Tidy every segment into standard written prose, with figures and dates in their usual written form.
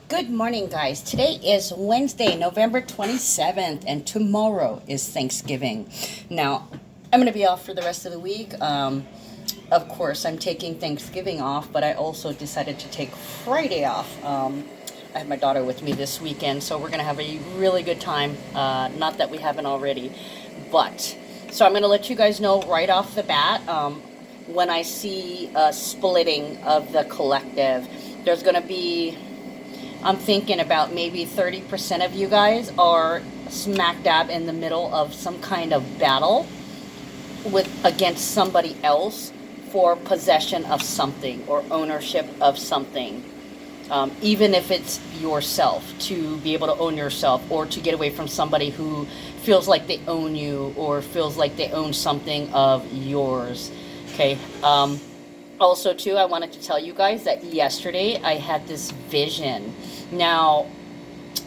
Good morning, guys. Today is Wednesday, November 27th, and tomorrow is Thanksgiving. Now, I'm going to be off for the rest of the week. Of course, I'm taking Thanksgiving off, but I also decided to take Friday off. I have my daughter with me this weekend, so we're going to have a really good time. Not that we haven't already, but so I'm going to let you guys know right off the bat when I see a splitting of the collective. There's going to be, I'm thinking about maybe 30% of you guys are smack dab in the middle of some kind of battle against somebody else for possession of something or ownership of something. Even if it's yourself, to be able to own yourself, or to get away from somebody who feels like they own you or feels like they own something of yours. Okay. Also, too, I wanted to tell you guys that yesterday I had this vision. Now,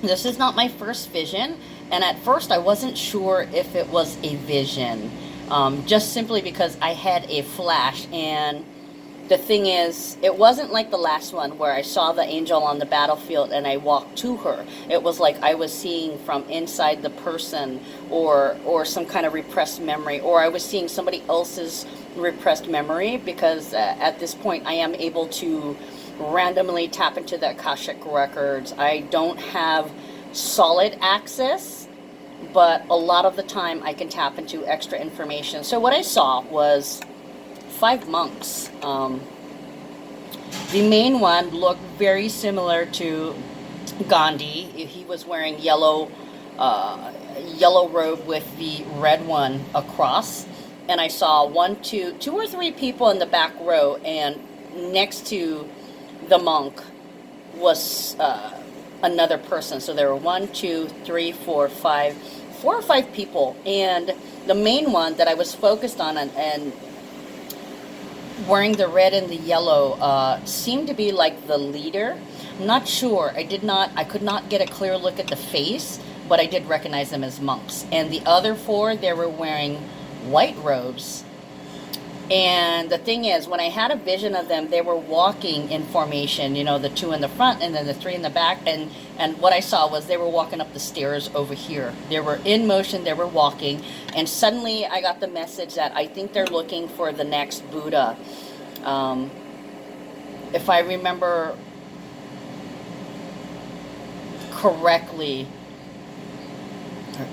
this is not my first vision, and at first I wasn't sure if it was a vision, just simply because I had a flash. And the thing is, it wasn't like the last one where I saw the angel on the battlefield and I walked to her. It was like I was seeing from inside the person, or some kind of repressed memory, or I was seeing somebody else's repressed memory, because at this point I am able to randomly tap into the Akashic records. I don't have solid access, but a lot of the time I can tap into extra information. So what I saw was 5 monks. The main one looked very similar to Gandhi. He was wearing yellow robe with the red one across. And I saw two or three people in the back row, and next to the monk was another person. So there were 4 or 5 people. And the main one that I was focused on and wearing the red and the yellow seemed to be like the leader. I'm not sure. I could not get a clear look at the face, but I did recognize them as monks. And the other 4, they were wearing white robes. And the thing is, when I had a vision of them, they were walking in formation, the 2 in the front and then the 3 in the back. And what I saw was they were walking up the stairs over here. They were in motion, they were walking. And suddenly I got the message that I think they're looking for the next Buddha. If I remember correctly,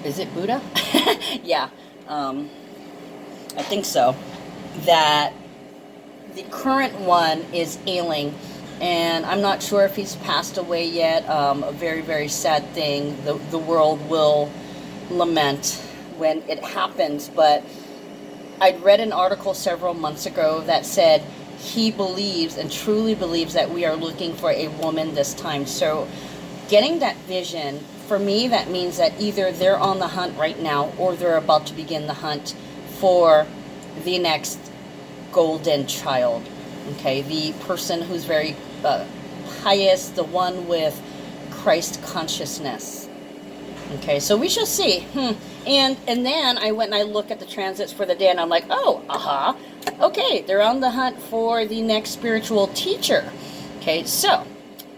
is it Buddha? Yeah. I think so. That the current one is ailing, and I'm not sure if he's passed away yet. A very, very sad thing. The world will lament when it happens, but I'd read an article several months ago that said he believes and truly believes that we are looking for a woman this time. So getting that vision, for me, that means that either they're on the hunt right now, or they're about to begin the hunt for the next golden child. Okay, the person who's very pious, the one with Christ consciousness. Okay, so we shall see. And then I went and I looked at the transits for the day, and I'm like, oh, okay, they're on the hunt for the next spiritual teacher. Okay, so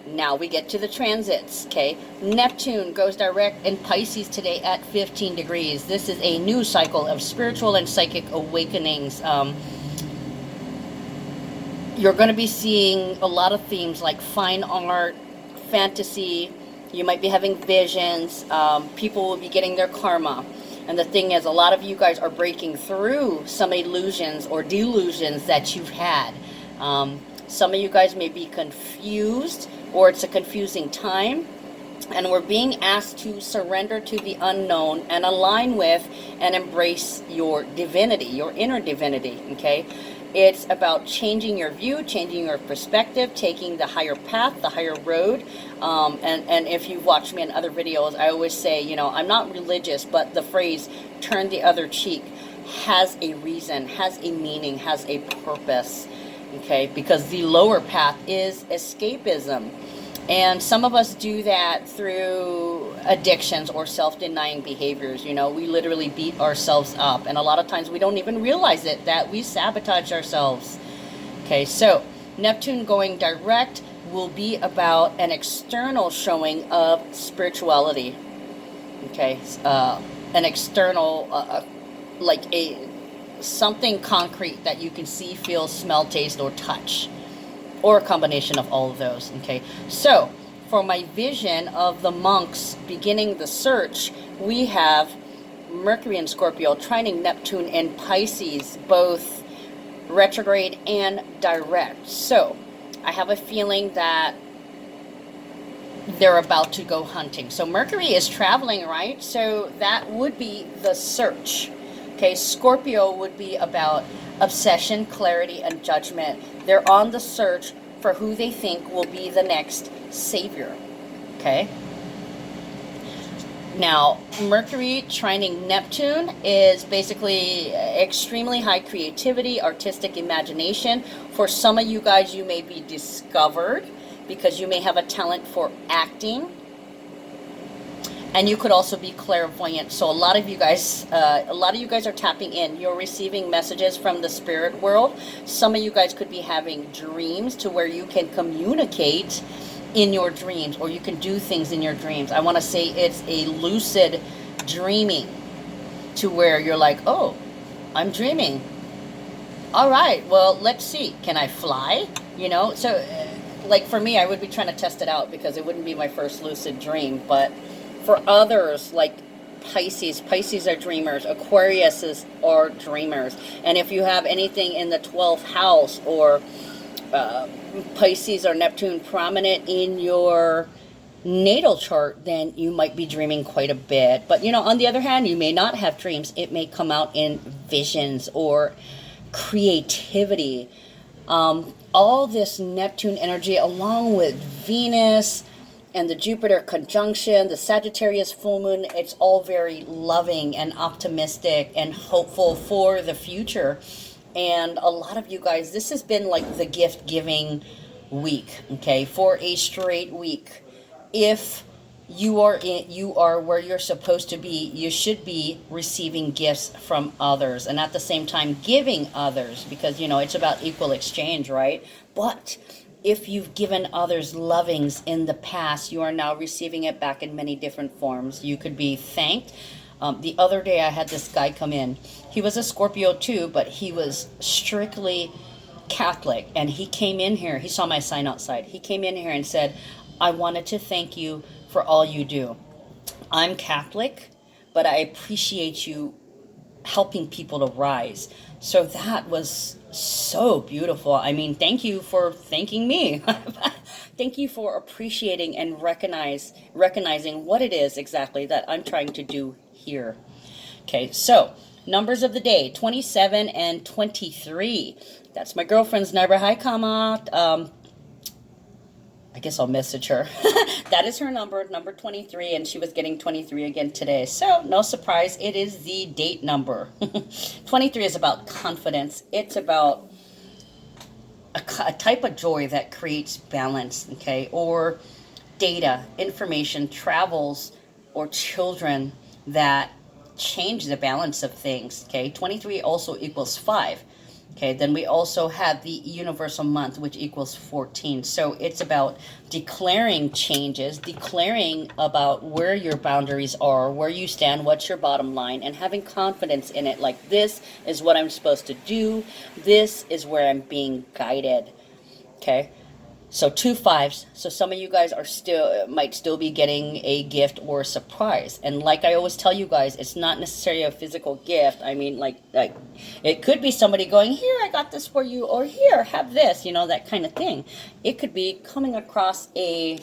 now we get to the transits. Okay, Neptune goes direct in Pisces today at 15 degrees. This is a new cycle of spiritual and psychic awakenings. You're going to be seeing a lot of themes like fine art, fantasy. You might be having visions. People will be getting their karma. And the thing is, a lot of you guys are breaking through some illusions or delusions that you've had. Some of you guys may be confused, or it's a confusing time, and we're being asked to surrender to the unknown and align with and embrace your divinity, your inner divinity. Okay, it's about changing your view, changing your perspective, taking the higher path, the higher road. And if you've watched me in other videos, I always say, I'm not religious, but the phrase "turn the other cheek" has a reason, has a meaning, has a purpose. Okay, because the lower path is escapism. And some of us do that through addictions or self-denying behaviors. We literally beat ourselves up. And a lot of times we don't even realize it, that we sabotage ourselves. Okay, so Neptune going direct will be about an external showing of spirituality. Okay, an external, like a something concrete that you can see, feel, smell, taste, or touch, or a combination of all of those. Okay, so for my vision of the monks beginning the search, we have Mercury in Scorpio trining Neptune in Pisces, both retrograde and direct. So I have a feeling that they're about to go hunting. So Mercury is traveling, right? So that would be the search. Okay, Scorpio would be about obsession, clarity, and judgment. They're on the search for who they think will be the next savior. Okay? Now, Mercury trining Neptune is basically extremely high creativity, artistic imagination. For some of you guys, you may be discovered because you may have a talent for acting. And you could also be clairvoyant. So a lot of you guys are tapping in. You're receiving messages from the spirit world. Some of you guys could be having dreams to where you can communicate in your dreams, or you can do things in your dreams. I want to say it's a lucid dreaming, to where you're like, oh, I'm dreaming. All right, well, let's see. Can I fly? You know, so like for me, I would be trying to test it out because it wouldn't be my first lucid dream. But for others, like Pisces are dreamers. Aquarius are dreamers. And if you have anything in the 12th house, or Pisces or Neptune prominent in your natal chart, then you might be dreaming quite a bit. But, you know, on the other hand, you may not have dreams. It may come out in visions or creativity. All this Neptune energy, along with Venus and the Jupiter conjunction, the Sagittarius full moon, it's all very loving and optimistic and hopeful for the future. And a lot of you guys, this has been like the gift giving week, okay, for a straight week. If you are where you're supposed to be, you should be receiving gifts from others, and at the same time giving others, because, you know, it's about equal exchange, right? But if you've given others lovings in the past, you are now receiving it back in many different forms. You could be thanked. The other day I had this guy come in. He was a Scorpio too, but he was strictly Catholic. And he came in here. He saw my sign outside. He came in here and said, I wanted to thank you for all you do. I'm Catholic, but I appreciate you helping people to rise. So that was so beautiful. I mean, thank you for thanking me. Thank you for appreciating and recognizing what it is exactly that I'm trying to do here. Okay, so numbers of the day, 27 and 23. That's my girlfriend's number. Hi, Kama. I guess I'll message her. That is her number 23, and she was getting 23 again today. So, no surprise, it is the date number. 23 is about confidence. It's about a type of joy that creates balance, okay? Or data, information, travels, or children that change the balance of things, okay? 23 also equals 5. Okay, then we also have the universal month, which equals 14. So it's about declaring changes, declaring about where your boundaries are, where you stand, what's your bottom line, and having confidence in it. Like, this is what I'm supposed to do. This is where I'm being guided. Okay, so 2 5s. So some of you guys might still be getting a gift or a surprise. And like I always tell you guys, it's not necessarily a physical gift. I mean, like it could be somebody going, here, I got this for you, or here, have this, you know, that kind of thing. It could be coming across a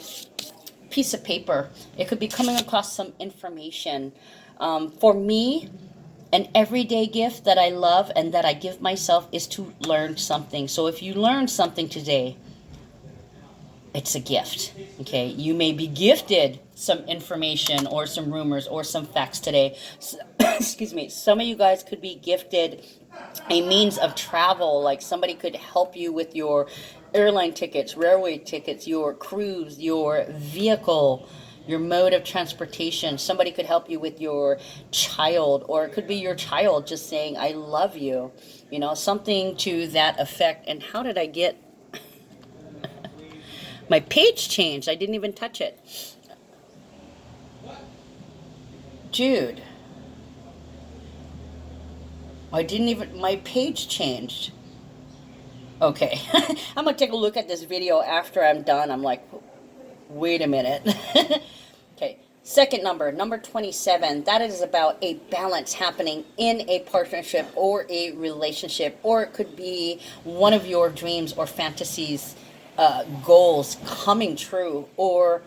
piece of paper. It could be coming across some information. For me, an everyday gift that I love and that I give myself is to learn something. So if you learn something today, it's a gift, okay? You may be gifted some information or some rumors or some facts today. Excuse me. Some of you guys could be gifted a means of travel. Like, somebody could help you with your airline tickets, railway tickets, your cruise, your vehicle, your mode of transportation. Somebody could help you with your child, or it could be your child just saying, I love you, you know, something to that effect. And how did I get My page changed. I didn't even touch it. Dude. I didn't even, my page changed. Okay. I'm going to take a look at this video after I'm done. I'm like, wait a minute. Okay. Second number, number 27. That is about a balance happening in a partnership or a relationship, or it could be one of your dreams or fantasies, goals coming true, or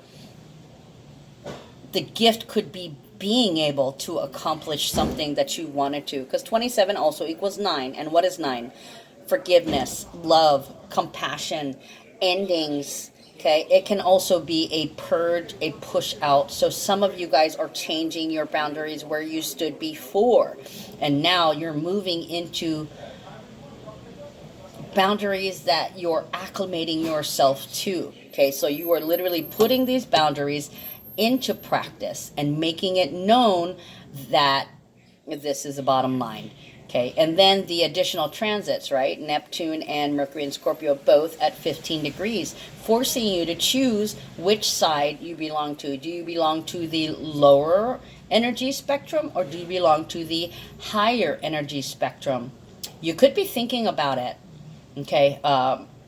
the gift could be being able to accomplish something that you wanted to. Because 27 also equals 9. And what is 9? Forgiveness, love, compassion, endings. Okay, it can also be a purge, a push out. So some of you guys are changing your boundaries where you stood before. And now you're moving into boundaries that you're acclimating yourself to. Okay, so you are literally putting these boundaries into practice and making it known that this is the bottom line. Okay, and then the additional transits, right? Neptune and Mercury and Scorpio both at 15 degrees, forcing you to choose which side you belong to. Do you belong to the lower energy spectrum, or do you belong to the higher energy spectrum? You could be thinking about it. Okay,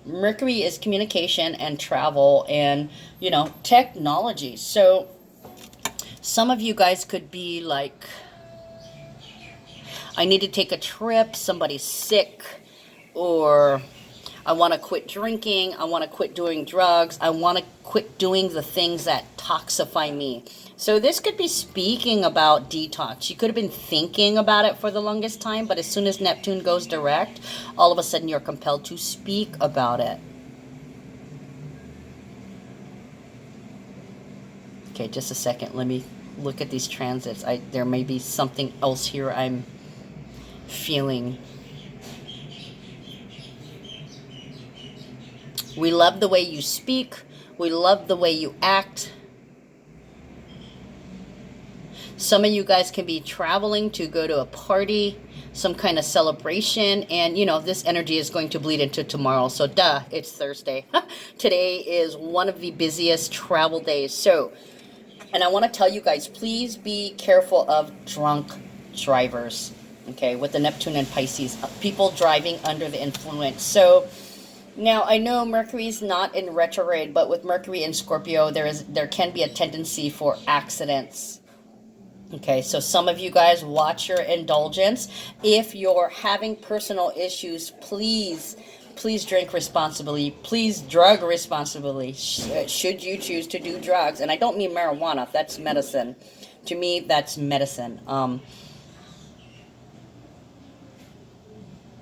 Mercury is communication and travel and, you know, technology. So some of you guys could be like, I need to take a trip, somebody's sick, or I want to quit drinking, I want to quit doing drugs, I want to quit doing the things that toxify me. So this could be speaking about detox. You could have been thinking about it for the longest time, but as soon as Neptune goes direct, all of a sudden you're compelled to speak about it. Okay, just a second. Let me look at these transits. There may be something else here I'm feeling. We love the way you speak. We love the way you act. Some of you guys can be traveling to go to a party, some kind of celebration, and you know, this energy is going to bleed into tomorrow. So duh, it's Thursday. Today is one of the busiest travel days. So, and I want to tell you guys, please be careful of drunk drivers. Okay, with the Neptune and Pisces, people driving under the influence. So now I know Mercury's not in retrograde, but with Mercury in Scorpio, there can be a tendency for accidents. Okay, so some of you guys, watch your indulgence. If you're having personal issues, please drink responsibly. Please drug responsibly. Should you choose to do drugs, and I don't mean marijuana. That's medicine. To me, that's medicine.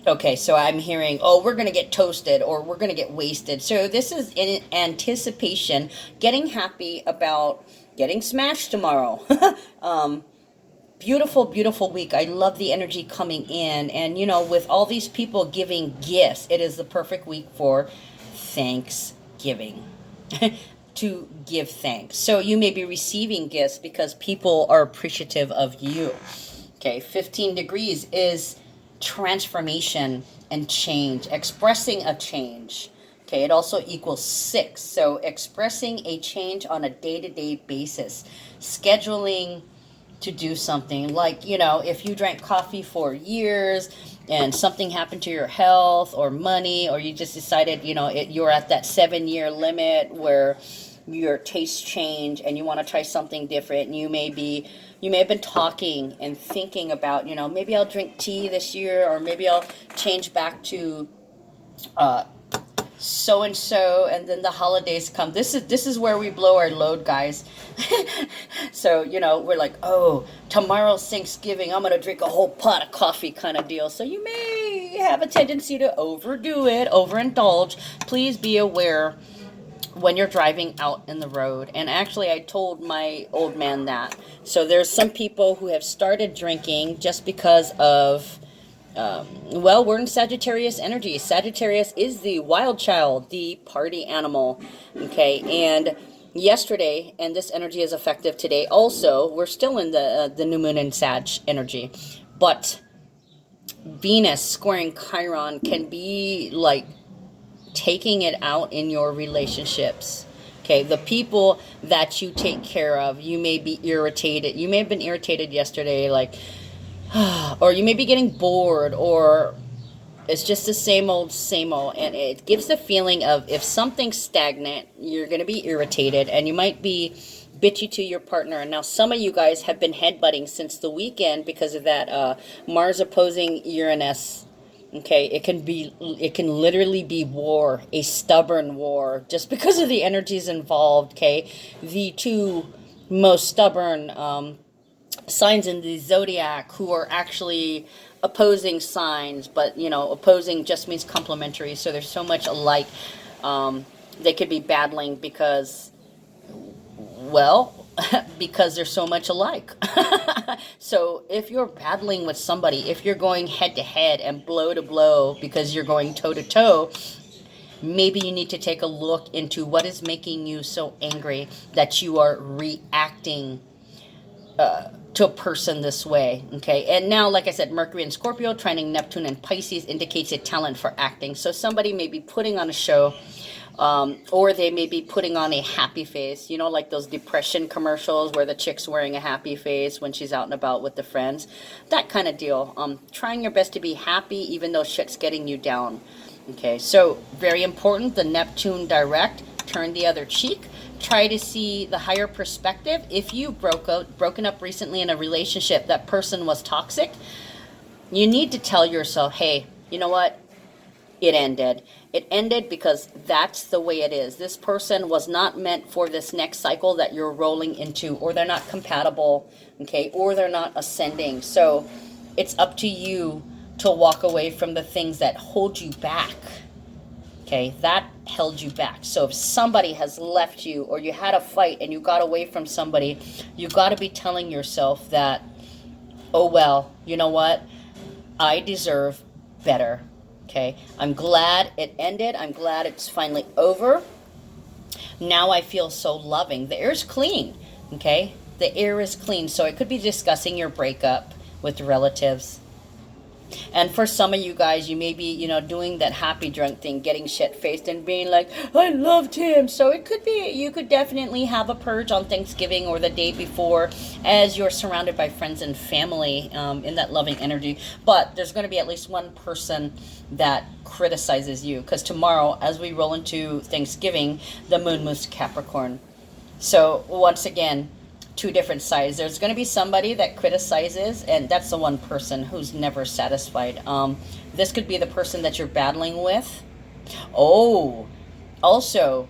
Okay, so I'm hearing, oh, we're going to get toasted or we're going to get wasted. So this is in anticipation, getting happy about getting smashed tomorrow. Beautiful, beautiful week. I love the energy coming in. And, you know, with all these people giving gifts, it is the perfect week for Thanksgiving. To give thanks. So you may be receiving gifts because people are appreciative of you. Okay, 15 degrees is transformation and change, expressing a change. Okay, it also equals 6. So expressing a change on a day-to-day basis, scheduling to do something like, you know, if you drank coffee for years and something happened to your health or money, or you just decided, you know, you're at that 7-year limit where your tastes change and you want to try something different, and you may have been talking and thinking about, you know, maybe I'll drink tea this year, or maybe I'll change back to so and so, and then the holidays come. This is where we blow our load, guys. So, you know, we're like, oh, tomorrow's Thanksgiving, I'm gonna drink a whole pot of coffee kind of deal. So you may have a tendency to overdo it, overindulge. Please be aware when you're driving out in the road. And actually, I told my old man that. So there's some people who have started drinking just because of, well, we're in Sagittarius energy. Sagittarius is the wild child, the party animal. Okay, and yesterday, and this energy is effective today also, we're still in the new moon in Sag energy. But Venus squaring Chiron can be like taking it out in your relationships. Okay, the people that you take care of, you may be irritated. You may have been irritated yesterday, like, or you may be getting bored, or it's just the same old, same old. And it gives the feeling of if something's stagnant, you're going to be irritated, and you might be bitchy to your partner. And now some of you guys have been headbutting since the weekend because of that Mars opposing Uranus. Okay, it can literally be war, a stubborn war, just because of the energies involved. Okay, the two most stubborn signs in the zodiac, who are actually opposing signs, but opposing just means complementary. So there's so much alike. They could be battling because, well, because they're so much alike. So if you're battling with somebody, if you're going head to head and blow to blow because you're going toe to toe, maybe you need to take a look into what is making you so angry that you are reacting to a person this way. Okay, and now, like I said, Mercury and Scorpio trining Neptune and Pisces indicates a talent for acting. So somebody may be putting on a show, or they may be putting on a happy face, like those depression commercials where the chick's wearing a happy face when she's out and about with the friends, that kind of deal. Trying your best to be happy even though shit's getting you down. Okay, so very important, the Neptune direct, turn the other cheek. Try to see the higher perspective. If you broken up recently in a relationship, that person was toxic, you need to tell yourself, hey, you know what? It ended. It ended because that's the way it is. This person was not meant for this next cycle that you're rolling into, or they're not compatible, okay, or they're not ascending. So it's up to you to walk away from the things that hold you back. Okay, that held you back. So if somebody has left you, or you had a fight and you got away from somebody, you got to be telling yourself that, oh well, you know what? I deserve better. Okay, I'm glad it ended. I'm glad it's finally over. Now I feel so loving. The air is clean. Okay, the air is clean. So it could be discussing your breakup with relatives. And for some of you guys, you may be, doing that happy drunk thing, getting shit-faced and being like, I loved him. So it could be, you could definitely have a purge on Thanksgiving or the day before as you're surrounded by friends and family in that loving energy. But there's going to be at least one person that criticizes you. Because tomorrow, as we roll into Thanksgiving, the moon moves to Capricorn. So once again, two different sides. There's going to be somebody that criticizes, and that's the one person who's never satisfied. This could be the person that you're battling with. Oh, also,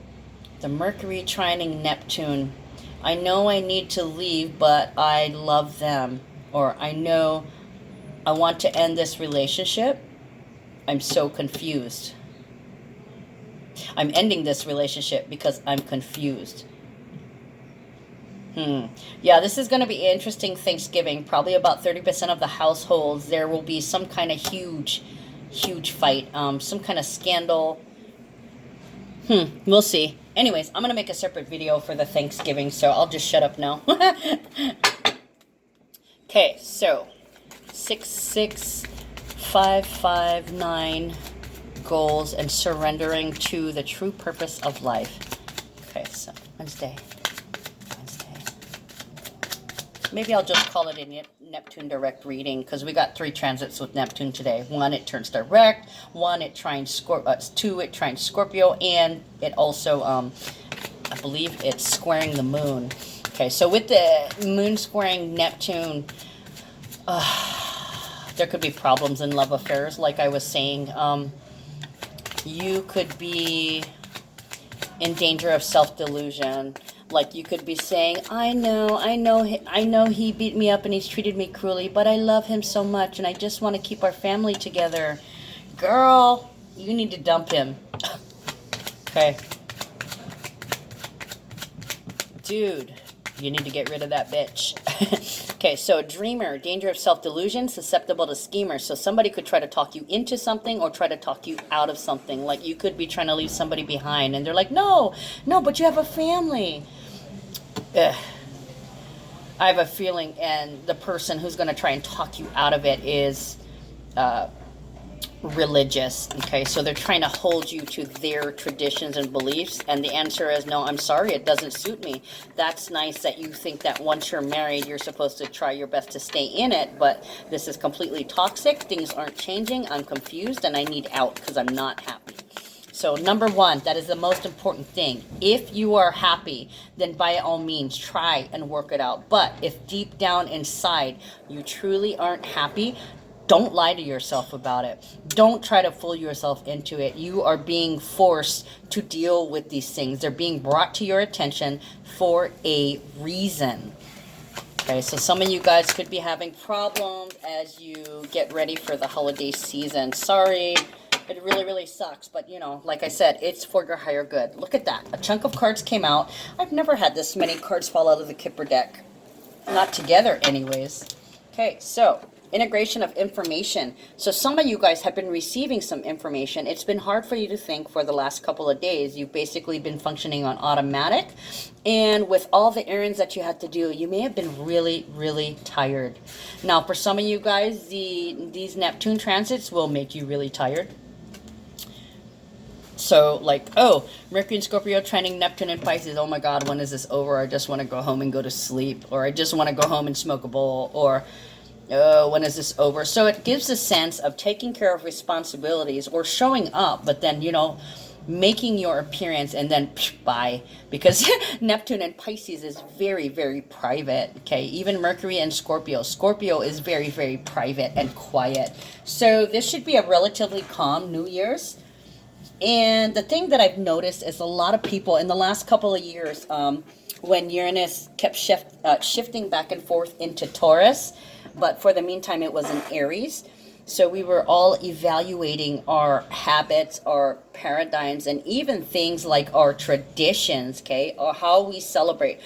the Mercury trining Neptune. I know I need to leave, but I love them. Or I know I want to end this relationship. I'm so confused. I'm ending this relationship because I'm confused. Yeah, this is going to be interesting Thanksgiving. Probably about 30% of the households, there will be some kind of huge fight, some kind of scandal. We'll see. Anyways, I'm going to make a separate video for the Thanksgiving, so I'll just shut up now. Okay, so 66559 goals and surrendering to the true purpose of life. Okay, so Wednesday. Maybe I'll just call it a Neptune direct reading, because we got 3 transits with Neptune today. 1, it turns direct. 1, it trines 2, it trines Scorpio, and it also, I believe it's squaring the moon. Okay, so with the moon squaring Neptune, there could be problems in love affairs, like I was saying. You could be in danger of self-delusion. Like you could be saying, I know he beat me up and he's treated me cruelly, but I love him so much and I just want to keep our family together. Girl, you need to dump him. Okay. Dude, you need to get rid of that bitch. Okay, so dreamer, danger of self-delusion, susceptible to schemers. So somebody could try to talk you into something or try to talk you out of something. Like you could be trying to leave somebody behind and they're like, no, but you have a family. Ugh. I have a feeling, and the person who's going to try and talk you out of it is religious. Okay, so they're trying to hold you to their traditions and beliefs, and the answer is no, I'm sorry, it doesn't suit me. That's nice that you think that once you're married you're supposed to try your best to stay in it, but this is completely toxic. Things aren't changing. I'm confused and I need out because I'm not happy. So number one, that is the most important thing. If you are happy, then by all means try and work it out. But if deep down inside you truly aren't happy, don't lie to yourself about it. Don't try to fool yourself into it. You are being forced to deal with these things. They're being brought to your attention for a reason. Okay, so some of you guys could be having problems as you get ready for the holiday season. Sorry, it really, really sucks. But, you know, like I said, it's for your higher good. Look at that. A chunk of cards came out. I've never had this many cards fall out of the Kipper deck. Not together anyways. Okay, so integration of information. So some of you guys have been receiving some information. It's been hard for you to think for the last couple of days. You've basically been functioning on automatic. And with all the errands that you had to do, you may have been really, really tired. Now, for some of you guys, these Neptune transits will make you really tired. So, like, oh, Mercury and Scorpio training Neptune and Pisces. Oh my God, when is this over? I just want to go home and go to sleep. Or I just want to go home and smoke a bowl. Or oh, when is this over? So it gives a sense of taking care of responsibilities or showing up, but then, you know, making your appearance and then bye. Because Neptune and Pisces is very, very private. Okay, even Mercury and Scorpio. Scorpio is very, very private and quiet. So this should be a relatively calm New Year's. And the thing that I've noticed is a lot of people in the last couple of years, when Uranus kept shifting back and forth into Taurus, but for the meantime it was in Aries. So we were all evaluating our habits, our paradigms, and even things like our traditions, okay? Or how we celebrate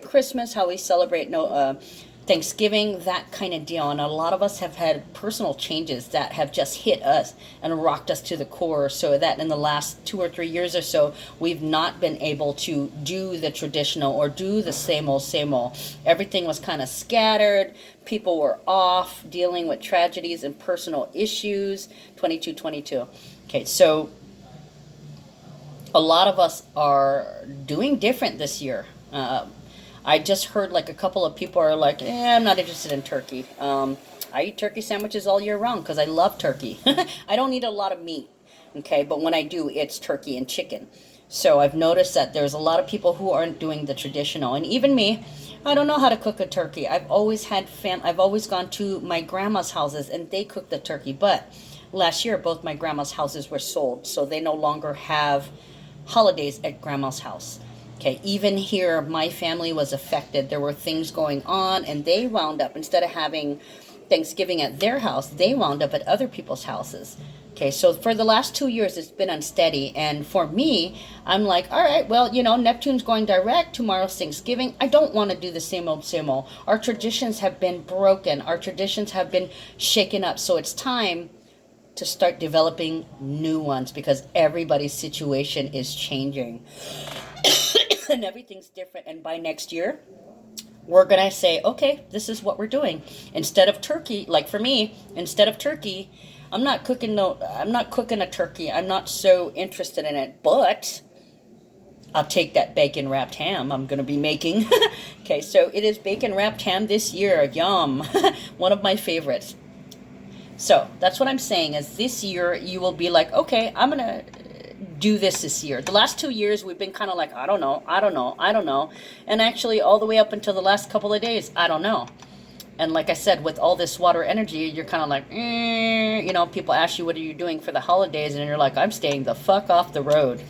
Christmas, how we celebrate Thanksgiving, that kind of deal. And a lot of us have had personal changes that have just hit us and rocked us to the core, so that in the last 2 or 3 years or so, we've not been able to do the traditional or do the same old, same old. Everything was kind of scattered. People were off dealing with tragedies and personal issues. 2222. Okay, so a lot of us are doing different this year. I just heard like a couple of people are like, I'm not interested in turkey. I eat turkey sandwiches all year round because I love turkey. I don't eat a lot of meat, okay? But when I do, it's turkey and chicken. So I've noticed that there's a lot of people who aren't doing the traditional. And even me, I don't know how to cook a turkey. I've always had I've always gone to my grandma's houses and they cook the turkey. But last year, both my grandma's houses were sold. So they no longer have holidays at grandma's house. Okay, even here, my family was affected. There were things going on, and they wound up, instead of having Thanksgiving at their house, they wound up at other people's houses. Okay, so for the last 2 years, it's been unsteady. And for me, I'm like, all right, well, you know, Neptune's going direct. Tomorrow's Thanksgiving. I don't want to do the same old, same old. Our traditions have been broken. Our traditions have been shaken up. So it's time to start developing new ones because everybody's situation is changing. And everything's different. And by next year, we're going to say, okay, this is what we're doing. Instead of turkey, like for me, instead of turkey, I'm not cooking a turkey. I'm not so interested in it, but I'll take that bacon wrapped ham I'm going to be making. Okay, so it is bacon wrapped ham this year. Yum. One of my favorites. So that's what I'm saying is this year you will be like, okay, I'm going to do this year. The last 2 years we've been kind of like, I don't know. And actually all the way up until the last couple of days, I don't know. And like I said, with all this water energy, you're kind of like, you know, people ask you, what are you doing for the holidays? And you're like, I'm staying the fuck off the road.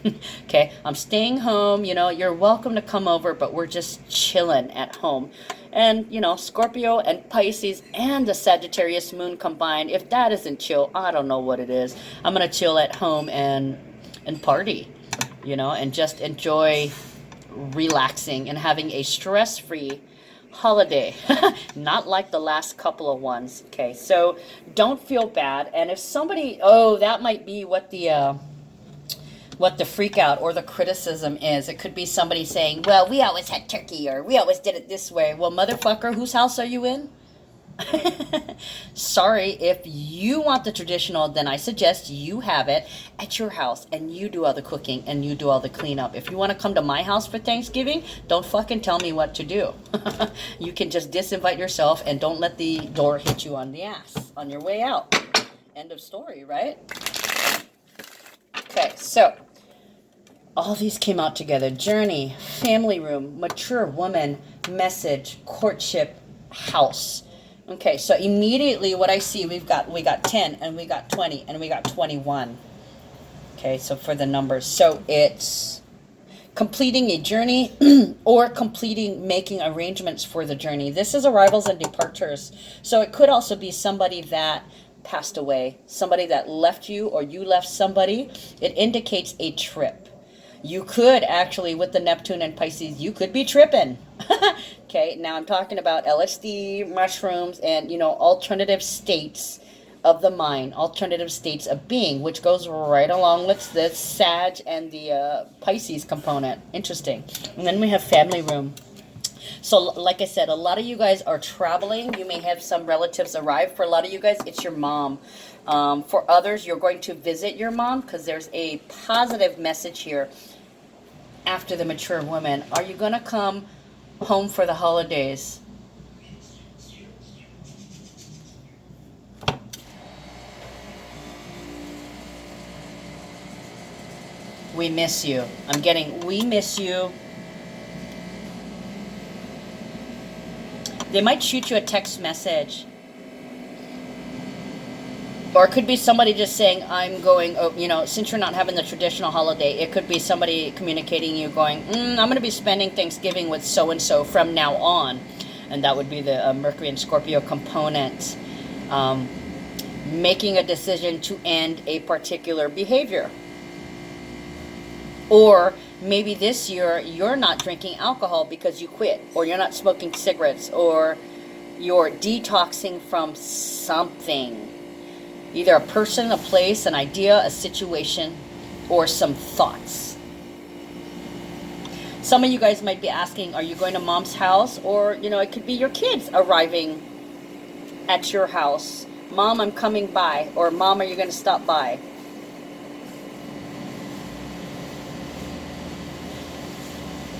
Okay, I'm staying home. You know, you're welcome to come over, but we're just chilling at home. And, you know, Scorpio and Pisces and the Sagittarius moon combined, if that isn't chill, I don't know what it is. I'm going to chill at home and party, you know, and just enjoy relaxing and having a stress-free holiday. Not like the last couple of ones. Okay, so don't feel bad. And if somebody, that might be what the freak out or the criticism is. It could be somebody saying, well, we always had turkey or we always did it this way. Well, motherfucker, whose house are you in? Sorry, if you want the traditional, then I suggest you have it at your house and you do all the cooking and you do all the cleanup. If you want to come to my house for Thanksgiving, don't fucking tell me what to do. You can just disinvite yourself and don't let the door hit you on the ass on your way out. End of story, right? Okay, so all these came out together. Journey, family room, mature woman, message, courtship, house. Okay, so immediately what I see, we got 10 and we got 20 and we got 21. Okay, so for the numbers. So it's completing a journey or making arrangements for the journey. This is arrivals and departures. So it could also be somebody that passed away, somebody that left you or you left somebody. It indicates a trip. You could actually, with the Neptune and Pisces, you could be tripping. Okay, now I'm talking about LSD, mushrooms, and, alternative states of the mind, alternative states of being, which goes right along with the Sag and the Pisces component. Interesting. And then we have family room. So like I said, a lot of you guys are traveling. You may have some relatives arrive. For a lot of you guys, it's your mom. For others, you're going to visit your mom because there's a positive message here after the mature woman. Are you going to come home for the holidays? We miss you. I'm getting, we miss you. They might shoot you a text message. Or it could be somebody just saying, I'm going, since you're not having the traditional holiday, it could be somebody communicating you going, I'm going to be spending Thanksgiving with so-and-so from now on. And that would be the Mercury and Scorpio component. Making a decision to end a particular behavior. Or maybe this year you're not drinking alcohol because you quit, or you're not smoking cigarettes, or you're detoxing from something. Either a person, a place, an idea, a situation, or some thoughts. Some of you guys might be asking, are you going to mom's house? Or, it could be your kids arriving at your house. Mom, I'm coming by. Or, Mom, are you going to stop by?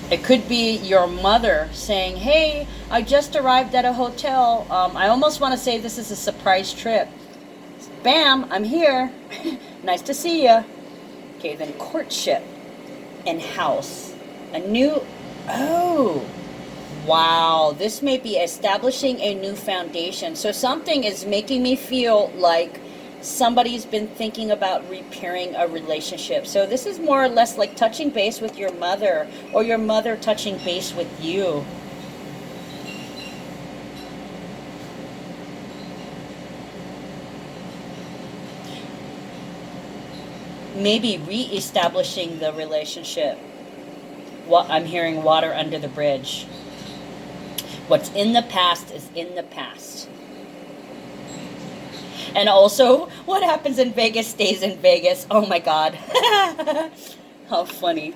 It could be your mother saying, hey, I just arrived at a hotel. I almost want to say this is a surprise trip. Bam, I'm here. Nice to see you. Okay, then courtship and house. Wow. This may be establishing a new foundation. So something is making me feel like somebody's been thinking about repairing a relationship. So this is more or less like touching base with your mother, or your mother touching base with you. Maybe re-establishing the relationship. I'm hearing water under the bridge. What's in the past is in the past. And also, what happens in Vegas stays in Vegas. Oh my God. How funny.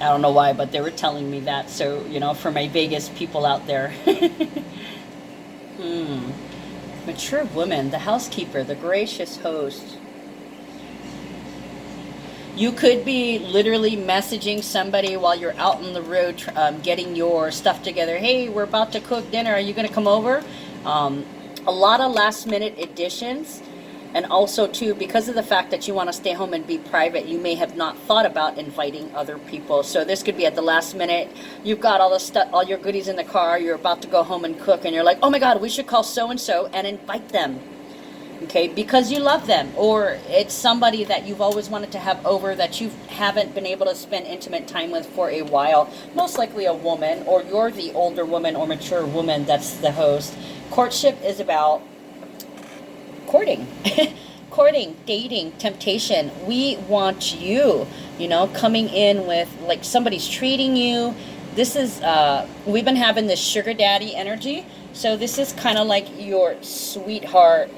I don't know why, but they were telling me that. So, for my Vegas people out there. Mature woman, the housekeeper, the gracious host. You could be literally messaging somebody while you're out on the road, getting your stuff together. Hey, we're about to cook dinner. Are you going to come over? A lot of last minute additions. And also, too, because of the fact that you want to stay home and be private, you may have not thought about inviting other people. So this could be at the last minute. You've got all the stuff, all your goodies in the car. You're about to go home and cook, and you're like, oh my God, we should call so-and-so and invite them. Okay, because you love them. Or it's somebody that you've always wanted to have over that you haven't been able to spend intimate time with for a while. Most likely a woman, or you're the older woman or mature woman that's the host. Courtship is about courting. Courting, dating, temptation. We want you, coming in with like somebody's treating you. This is, we've been having this sugar daddy energy. So this is kind of like your sweetheart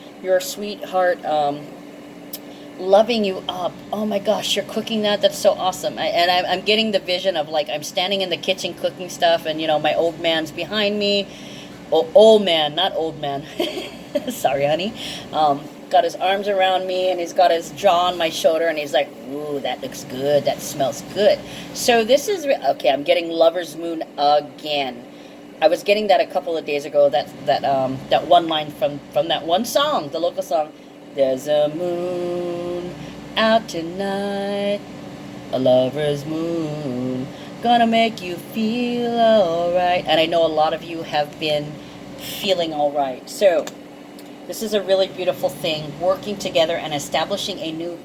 loving you up. Oh my gosh, you're cooking that. That's so awesome. I'm getting the vision of like I'm standing in the kitchen cooking stuff, and you know my old man's behind me. Oh, old man, not old man. Sorry, honey. Got his arms around me, and he's got his jaw on my shoulder, and he's like, "Ooh, that looks good. That smells good." So this is okay. I'm getting Lover's Moon again. I was getting that a couple of days ago. That one line from that one song, the local song. There's a moon out tonight, a lover's moon, gonna make you feel alright. And I know a lot of you have been feeling alright. So this is a really beautiful thing, working together and establishing a new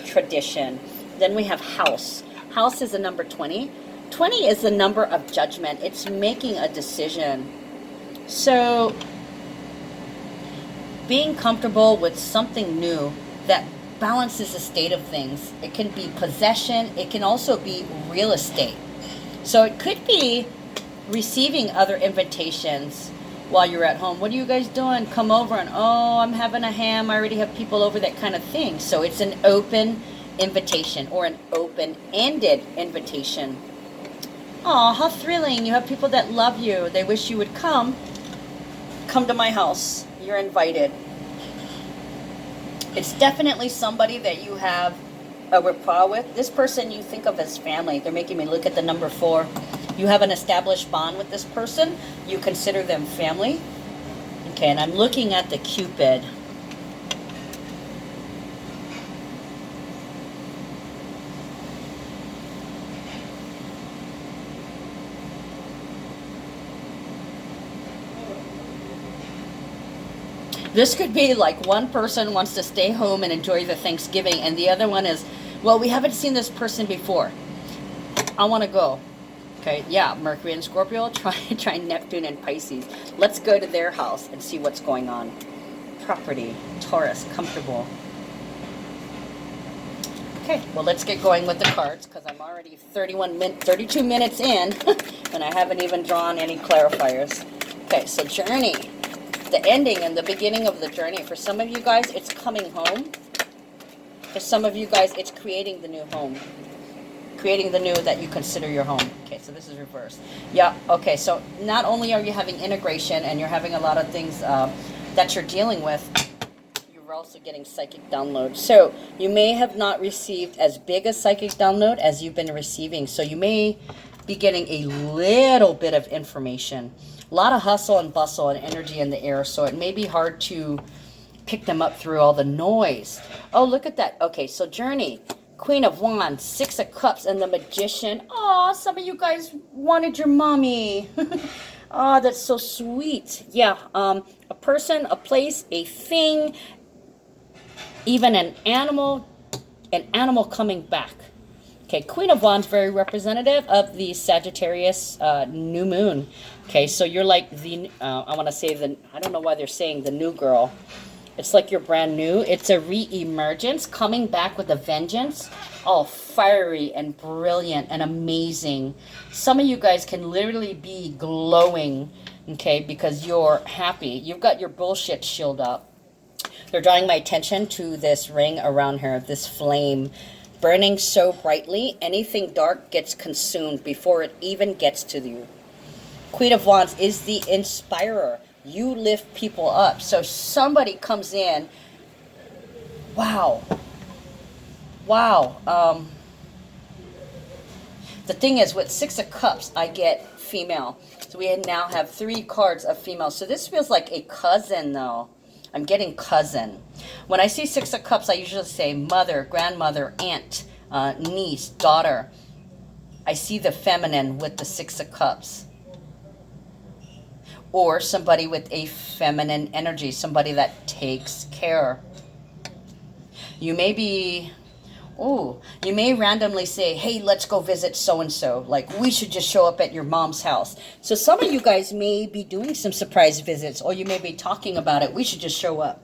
tradition. Then we have house. House is the number 20. 20 is the number of judgment. It's making a decision. So being comfortable with something new that balances the state of things. It can be possession. It can also be real estate. So it could be receiving other invitations while you're at home. What are you guys doing? Come over, and oh, I'm having a ham. I already have people over, that kind of thing. So it's an open invitation or an open-ended invitation. Oh, how thrilling. You have people that love you. They wish you would come. Come to my house. You're invited. It's definitely somebody that you have a rapport with. This person you think of as family. They're making me look at the number 4. You have an established bond with this person. You consider them family. Okay, and I'm looking at the Cupid. This could be like one person wants to stay home and enjoy the Thanksgiving, and the other one is, well, we haven't seen this person before. I want to go. Okay, yeah, Mercury and Scorpio, try Neptune and Pisces. Let's go to their house and see what's going on. Property, Taurus, comfortable. Okay, well, let's get going with the cards, because I'm already 32 minutes in, and I haven't even drawn any clarifiers. Okay, so journey. The ending and the beginning of the journey. For some of you guys, it's coming home. For some of you guys, it's creating the new home. Creating the new that you consider your home. Okay, so this is reversed. Yeah, okay, so not only are you having integration and you're having a lot of things that you're dealing with, you're also getting psychic download. So you may have not received as big a psychic download as you've been receiving. So you may be getting a little bit of information. A lot of hustle and bustle and energy in the air, so it may be hard to pick them up through all the noise. Oh, look at that. Okay, so journey, Queen of Wands, 6 of Cups, and the Magician. Oh, some of you guys wanted your mommy. Oh, that's so sweet. Yeah, a person, a place, a thing, even an animal coming back. Okay, Queen of Wands, very representative of the Sagittarius new moon. Okay, so you're like the, I want to say I don't know why they're saying the new girl. It's like you're brand new. It's a re-emergence, coming back with a vengeance. All fiery and brilliant and amazing. Some of you guys can literally be glowing, okay, because you're happy. You've got your bullshit shield up. They're drawing my attention to this ring around her, this flame, burning so brightly, anything dark gets consumed before it even gets to you. Queen of Wands is the inspirer. You lift people up. So somebody comes in. Wow. Wow. The thing is, with 6 of Cups, I get female. So we now have 3 cards of female. So this feels like a cousin, though. I'm getting cousin. When I see 6 of Cups, I usually say mother, grandmother, aunt, niece, daughter. I see the feminine with the 6 of Cups. Or somebody with a feminine energy, somebody that takes care. You may be, you may randomly say, hey, let's go visit so-and-so. Like, we should just show up at your mom's house. So some of you guys may be doing some surprise visits, or you may be talking about it. We should just show up.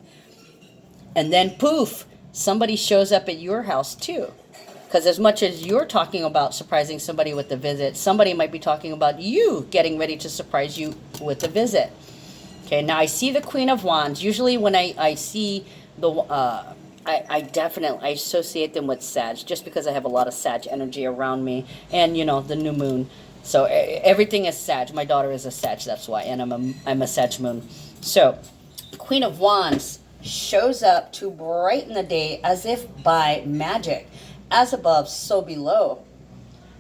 And then poof, somebody shows up at your house too. Because as much as you're talking about surprising somebody with a visit, somebody might be talking about you getting ready to surprise you with a visit. Okay, now I see the Queen of Wands. Usually when I see I definitely, I associate them with Sag, just because I have a lot of Sag energy around me, and you know, the new moon. So everything is Sag. My daughter is a Sag, that's why, and I'm a Sag moon. So, Queen of Wands shows up to brighten the day as if by magic. As above, so below.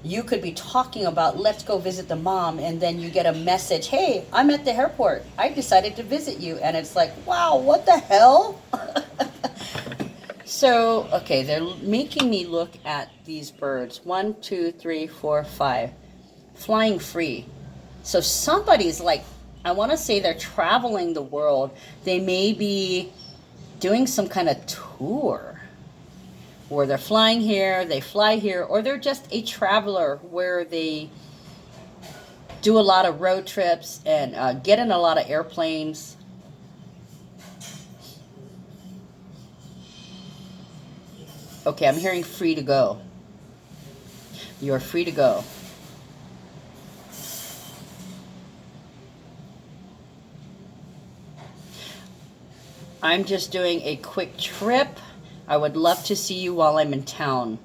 You could be talking about, let's go visit the mom, and then you get a message, hey, I'm at the airport. I decided to visit you. And it's like, wow, what the hell? So, okay, they're making me look at these birds. 1, 2, 3, 4, 5. Flying free. So somebody's like, I want to say they're traveling the world. They may be doing some kind of tour where they're flying here, they fly here, or they're just a traveler where they do a lot of road trips and get in a lot of airplanes. Okay, I'm hearing free to go. You're free to go. I'm just doing a quick trip. I would love to see you while I'm in town,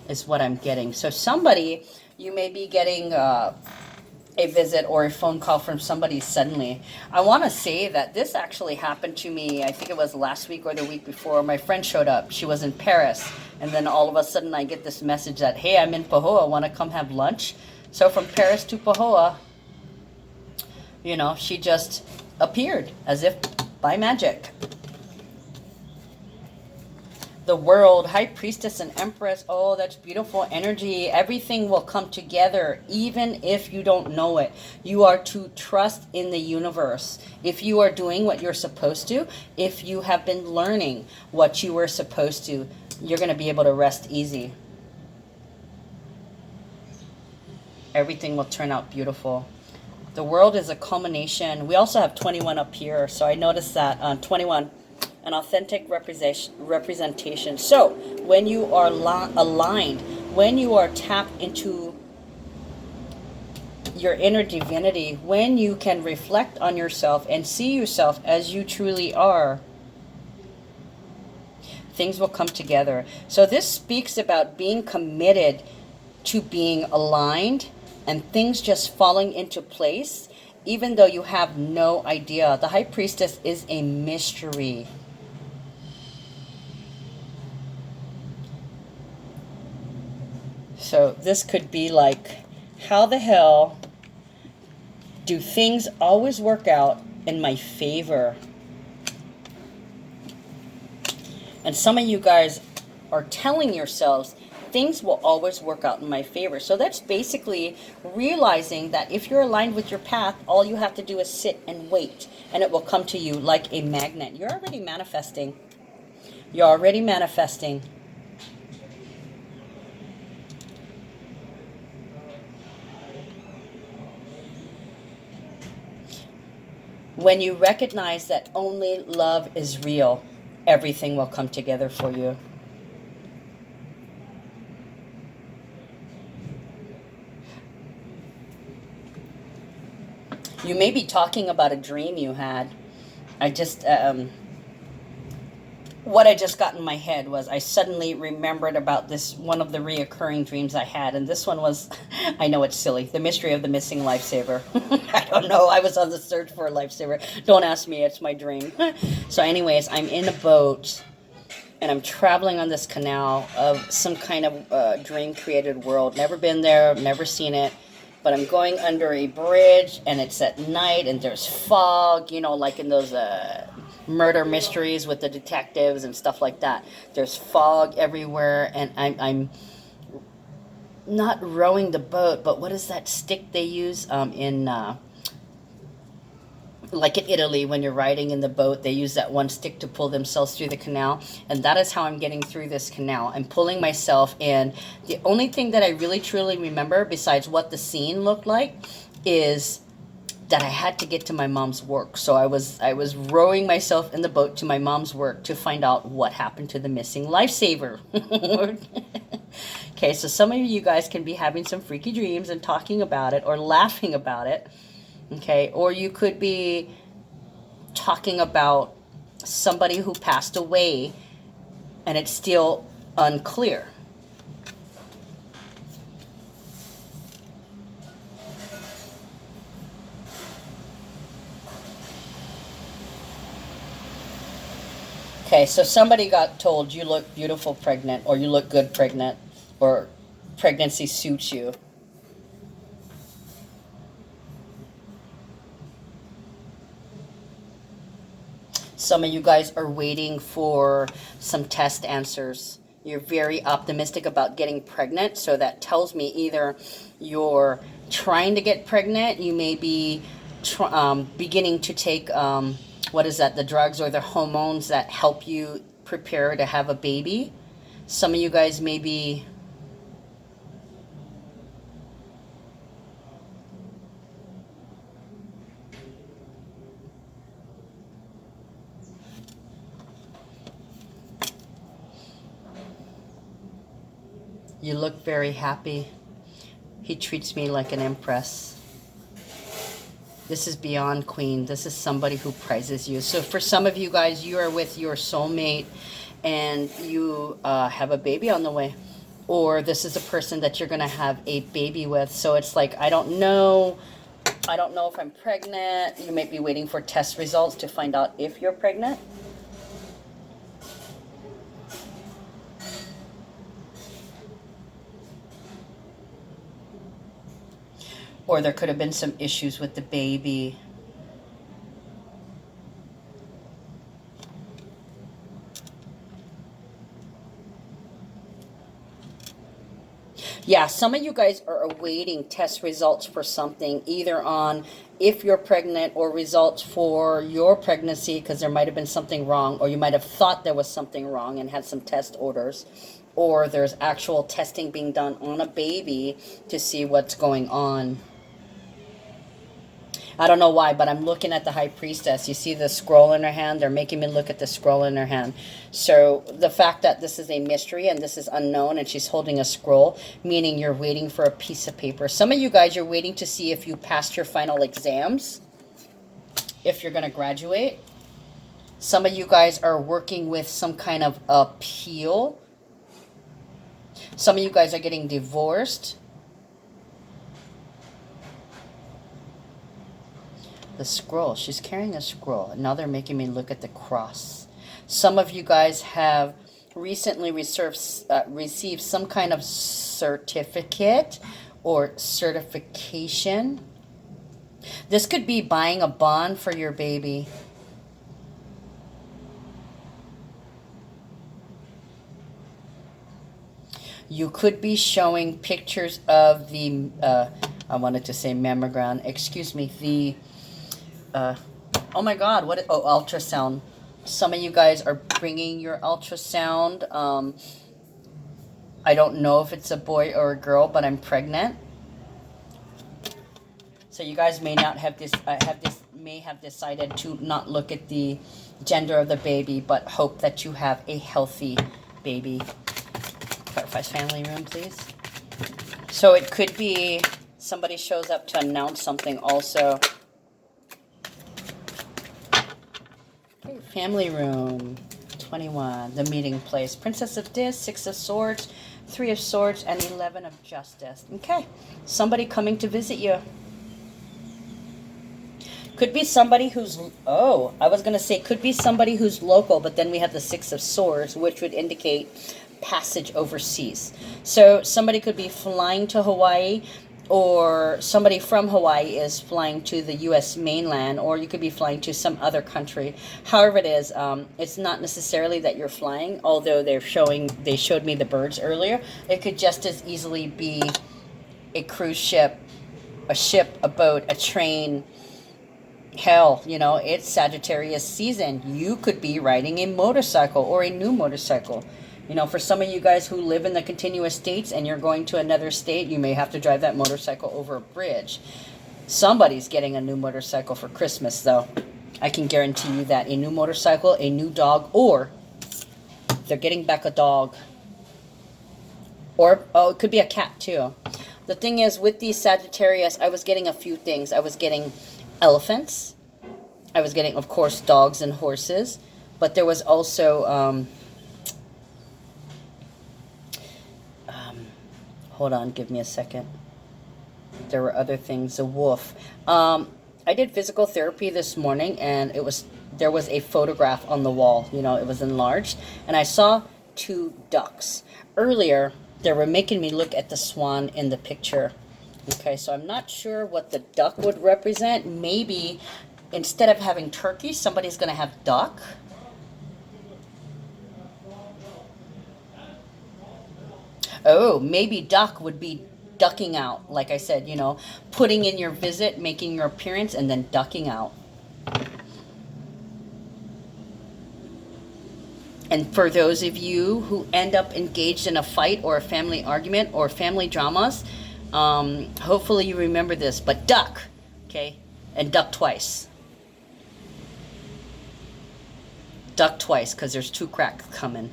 is what I'm getting. So somebody, you may be getting a visit or a phone call from somebody suddenly. I want to say that this actually happened to me, I think it was last week or the week before. My friend showed up. She was in Paris. And then all of a sudden I get this message that, hey, I'm in Pahoa. Want to come have lunch? So from Paris to Pahoa, you know, she just appeared as if by magic. The World, High Priestess and Empress. Oh, that's beautiful energy. Everything will come together, even if you don't know it. You are to trust in the universe. If you are doing what you're supposed to, if you have been learning what you were supposed to, you're going to be able to rest easy. Everything will turn out beautiful. The World is a culmination. We also have 21 up here, so I noticed that on 21. An authentic representation. So when you are aligned, when you are tapped into your inner divinity, when you can reflect on yourself and see yourself as you truly are, things will come together. So this speaks about being committed to being aligned and things just falling into place, even though you have no idea. The High Priestess is a mystery. So this could be like, how the hell do things always work out in my favor? And some of you guys are telling yourselves, things will always work out in my favor. So that's basically realizing that if you're aligned with your path, all you have to do is sit and wait, and it will come to you like a magnet. You're already manifesting. You're already manifesting. When you recognize that only love is real, everything will come together for you. You may be talking about a dream you had. What I just got in my head was I suddenly remembered about this, one of the reoccurring dreams I had. And this one was, I know it's silly, the mystery of the missing lifesaver. I don't know. I was on the search for a lifesaver. Don't ask me. It's my dream. So anyways, I'm in a boat and I'm traveling on this canal of some kind of dream created world. Never been there, never seen it. But I'm going under a bridge and it's at night and there's fog, you know, like in those murder mysteries with the detectives and stuff like that. There's fog everywhere, and I'm not rowing the boat, but what is that stick they use in like in Italy when you're riding in the boat? They use that one stick to pull themselves through the canal, and that is how I'm getting through this canal. I'm pulling myself in. The only thing that I really truly remember besides what the scene looked like is that I had to get to my mom's work. So I was rowing myself in the boat to my mom's work to find out what happened to the missing lifesaver. Okay, so some of you guys can be having some freaky dreams and talking about it or laughing about it. Okay, or you could be talking about somebody who passed away and it's still unclear. Okay, so somebody got told you look beautiful pregnant, or you look good pregnant, or pregnancy suits you. Some of you guys are waiting for some test answers. You're very optimistic about getting pregnant, so that tells me either you're trying to get pregnant, you may be beginning to take, what is that, the drugs or the hormones that help you prepare to have a baby. Some of you guys may be... You look very happy. He treats me like an empress. This is beyond queen. This is somebody who prizes you. So for some of you guys, you are with your soulmate and you have a baby on the way. Or this is a person that you're going to have a baby with. So it's like, I don't know if I'm pregnant. You might be waiting for test results to find out if you're pregnant. Or there could have been some issues with the baby. Yeah, some of you guys are awaiting test results for something, either on if you're pregnant or results for your pregnancy, because there might have been something wrong, or you might have thought there was something wrong and had some test orders, or there's actual testing being done on a baby to see what's going on. I don't know why, but I'm looking at the High Priestess. You see the scroll in her hand? They're making me look at the scroll in her hand. So the fact that this is a mystery and this is unknown and she's holding a scroll, meaning you're waiting for a piece of paper. Some of you guys, you're waiting to see if you passed your final exams, if you're going to graduate. Some of you guys are working with some kind of appeal. Some of you guys are getting divorced. The scroll. She's carrying a scroll. Now they're making me look at the cross. Some of you guys have recently received some kind of certificate or certification. This could be buying a bond for your baby. You could be showing pictures of the, I wanted to say mammogram, excuse me, the oh my God, ultrasound. Some of you guys are bringing your ultrasound. I don't know if it's a boy or a girl, but I'm pregnant. So you guys may not have may have decided to not look at the gender of the baby, but hope that you have a healthy baby. Clarifies family room, please. So it could be somebody shows up to announce something also. Okay, family room, 21, the meeting place. Princess of This, 6 of Swords, 3 of Swords, and 11 of Justice. Okay, somebody coming to visit you. Could be somebody who's, I was going to say could be somebody who's local, but then we have the 6 of Swords, which would indicate passage overseas. So somebody could be flying to Hawaii, or somebody from Hawaii is flying to the U.S. mainland, or you could be flying to some other country. However it is, it's not necessarily that you're flying, although they showed me the birds earlier. It could just as easily be a cruise ship, a boat, a train. Hell, it's Sagittarius season. You could be riding a motorcycle or a new motorcycle. For some of you guys who live in the continuous states and you're going to another state, you may have to drive that motorcycle over a bridge. Somebody's getting a new motorcycle for Christmas, though. I can guarantee you that. A new motorcycle, a new dog, or they're getting back a dog. Or, it could be a cat, too. The thing is, with these Sagittarius, I was getting a few things. I was getting elephants. I was getting, of course, dogs and horses. But there was also... Hold on, give me a second. There were other things. A wolf. I did physical therapy this morning, and there was a photograph on the wall. You know, it was enlarged, and I saw 2 ducks. Earlier, they were making me look at the swan in the picture. Okay, so I'm not sure what the duck would represent. Maybe instead of having turkey, somebody's going to have duck. Oh, maybe duck would be ducking out. Like I said, you know, putting in your visit, making your appearance, and then ducking out. And for those of you who end up engaged in a fight or a family argument or family dramas, hopefully you remember this, but duck, okay? And duck twice. Duck twice, because there's 2 cracks coming.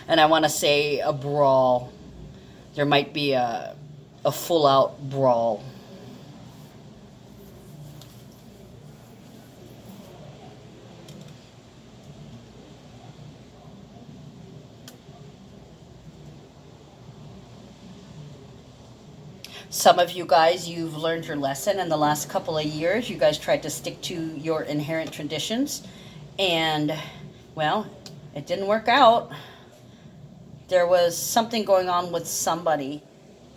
And I want to say a brawl. There might be a full-out brawl. Some of you guys, you've learned your lesson in the last couple of years. You guys tried to stick to your inherent traditions. And, well, it didn't work out. There was something going on with somebody,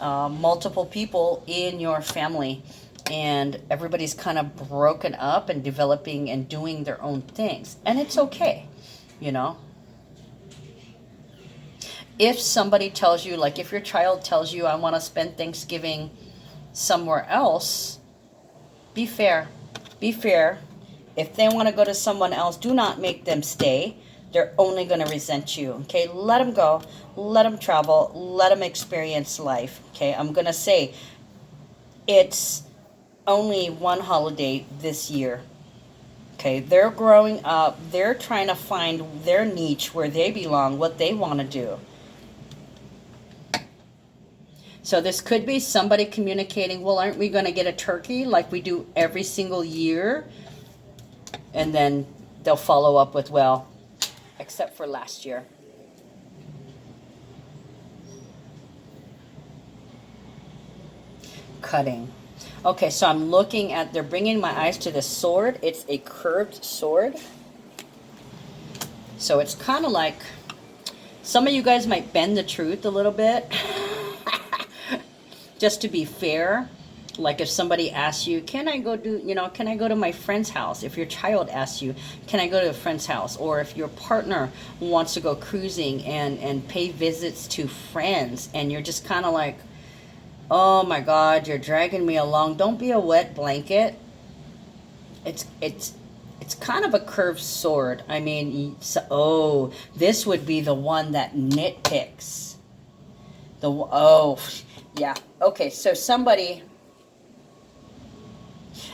multiple people in your family. And everybody's kind of broken up and developing and doing their own things. And it's okay, you know. If somebody tells you, like if your child tells you, I want to spend Thanksgiving somewhere else, be fair. Be fair. If they want to go to someone else, do not make them stay. They're only going to resent you. Okay, let them go. Let them travel. Let them experience life. Okay, I'm going to say it's only one holiday this year. Okay, they're growing up. They're trying to find their niche where they belong, what they want to do. So this could be somebody communicating, well, aren't we going to get a turkey like we do every single year? And then they'll follow up with, well, except for last year. Cutting. Okay, so I'm looking at, they're bringing my eyes to the sword. It's a curved sword. So it's kind of like, some of you guys might bend the truth a little bit. Just to be fair, like if somebody asks you, can I go to my friend's house? If your child asks you, can I go to a friend's house? Or if your partner wants to go cruising and pay visits to friends, and you're just kind of like, oh my God, you're dragging me along. Don't be a wet blanket. It's kind of a curved sword. I mean, so, this would be the one that nitpicks. Yeah. Okay, so somebody,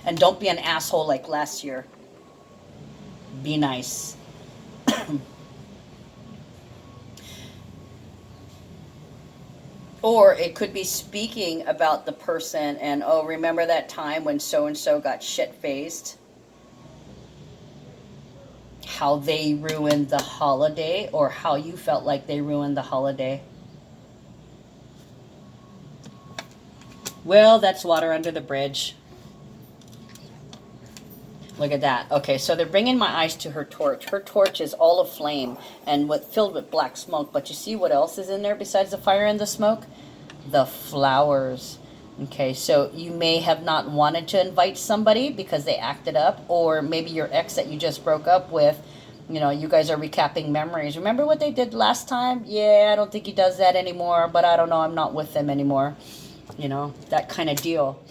and don't be an asshole like last year. Be nice. Or it could be speaking about the person and, oh, remember that time when so-and-so got shit-faced? How they ruined the holiday, or how you felt like they ruined the holiday. Well, that's water under the bridge. Look at that. Okay, so they're bringing my eyes to her torch. Her torch is all aflame and filled with black smoke. But you see what else is in there besides the fire and the smoke? The flowers. Okay, so you may have not wanted to invite somebody because they acted up. Or maybe your ex that you just broke up with, you know, you guys are recapping memories. Remember what they did last time? Yeah, I don't think he does that anymore. But I don't know, I'm not with them anymore. You know, that kind of deal.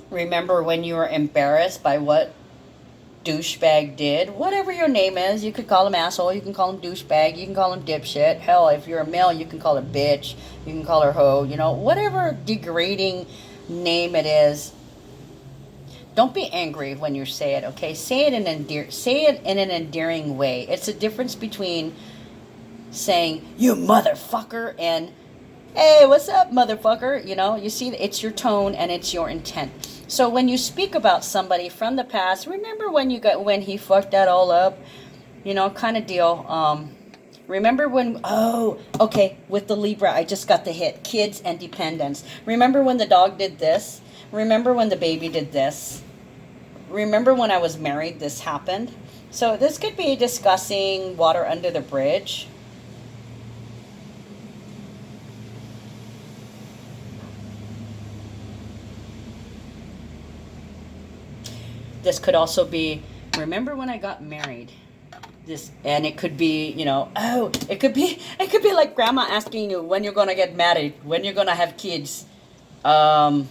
Remember when you were embarrassed by what douchebag did? Whatever your name is, you could call him asshole, you can call him douchebag, you can call him dipshit. Hell, if you're a male, you can call her bitch, you can call her hoe, you know, whatever degrading name it is. Don't be angry when you say it, okay? Say it in an endearing way. It's a difference between saying, you motherfucker, and hey, what's up, motherfucker? You know, you see, it's your tone and it's your intent. So when you speak about somebody from the past, remember when he fucked that all up? you know, kind of deal. Remember when, oh, okay, with the Libra, I just got the hit, kids and dependence. Remember when the dog did this? Remember when the baby did this? Remember when I was married, this happened? So this could be discussing water under the bridge. This could also be, remember when I got married? This, and it could be, you know, oh, it could be like grandma asking you when you're gonna get married, when you're gonna have kids. So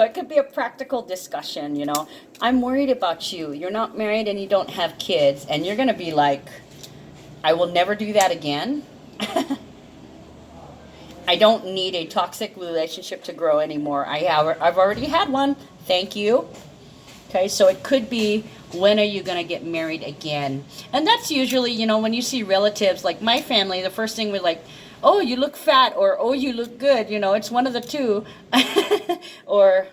it could be a practical discussion, you know. I'm worried about you. You're not married and you don't have kids, and you're gonna be like, I will never do that again. I don't need a toxic relationship to grow anymore. I've already had one. Thank you. Okay, so it could be, when are you going to get married again? And that's usually, you know, when you see relatives, like my family, the first thing we're like, oh, you look fat, or oh, you look good. You know, it's one of the two. Or,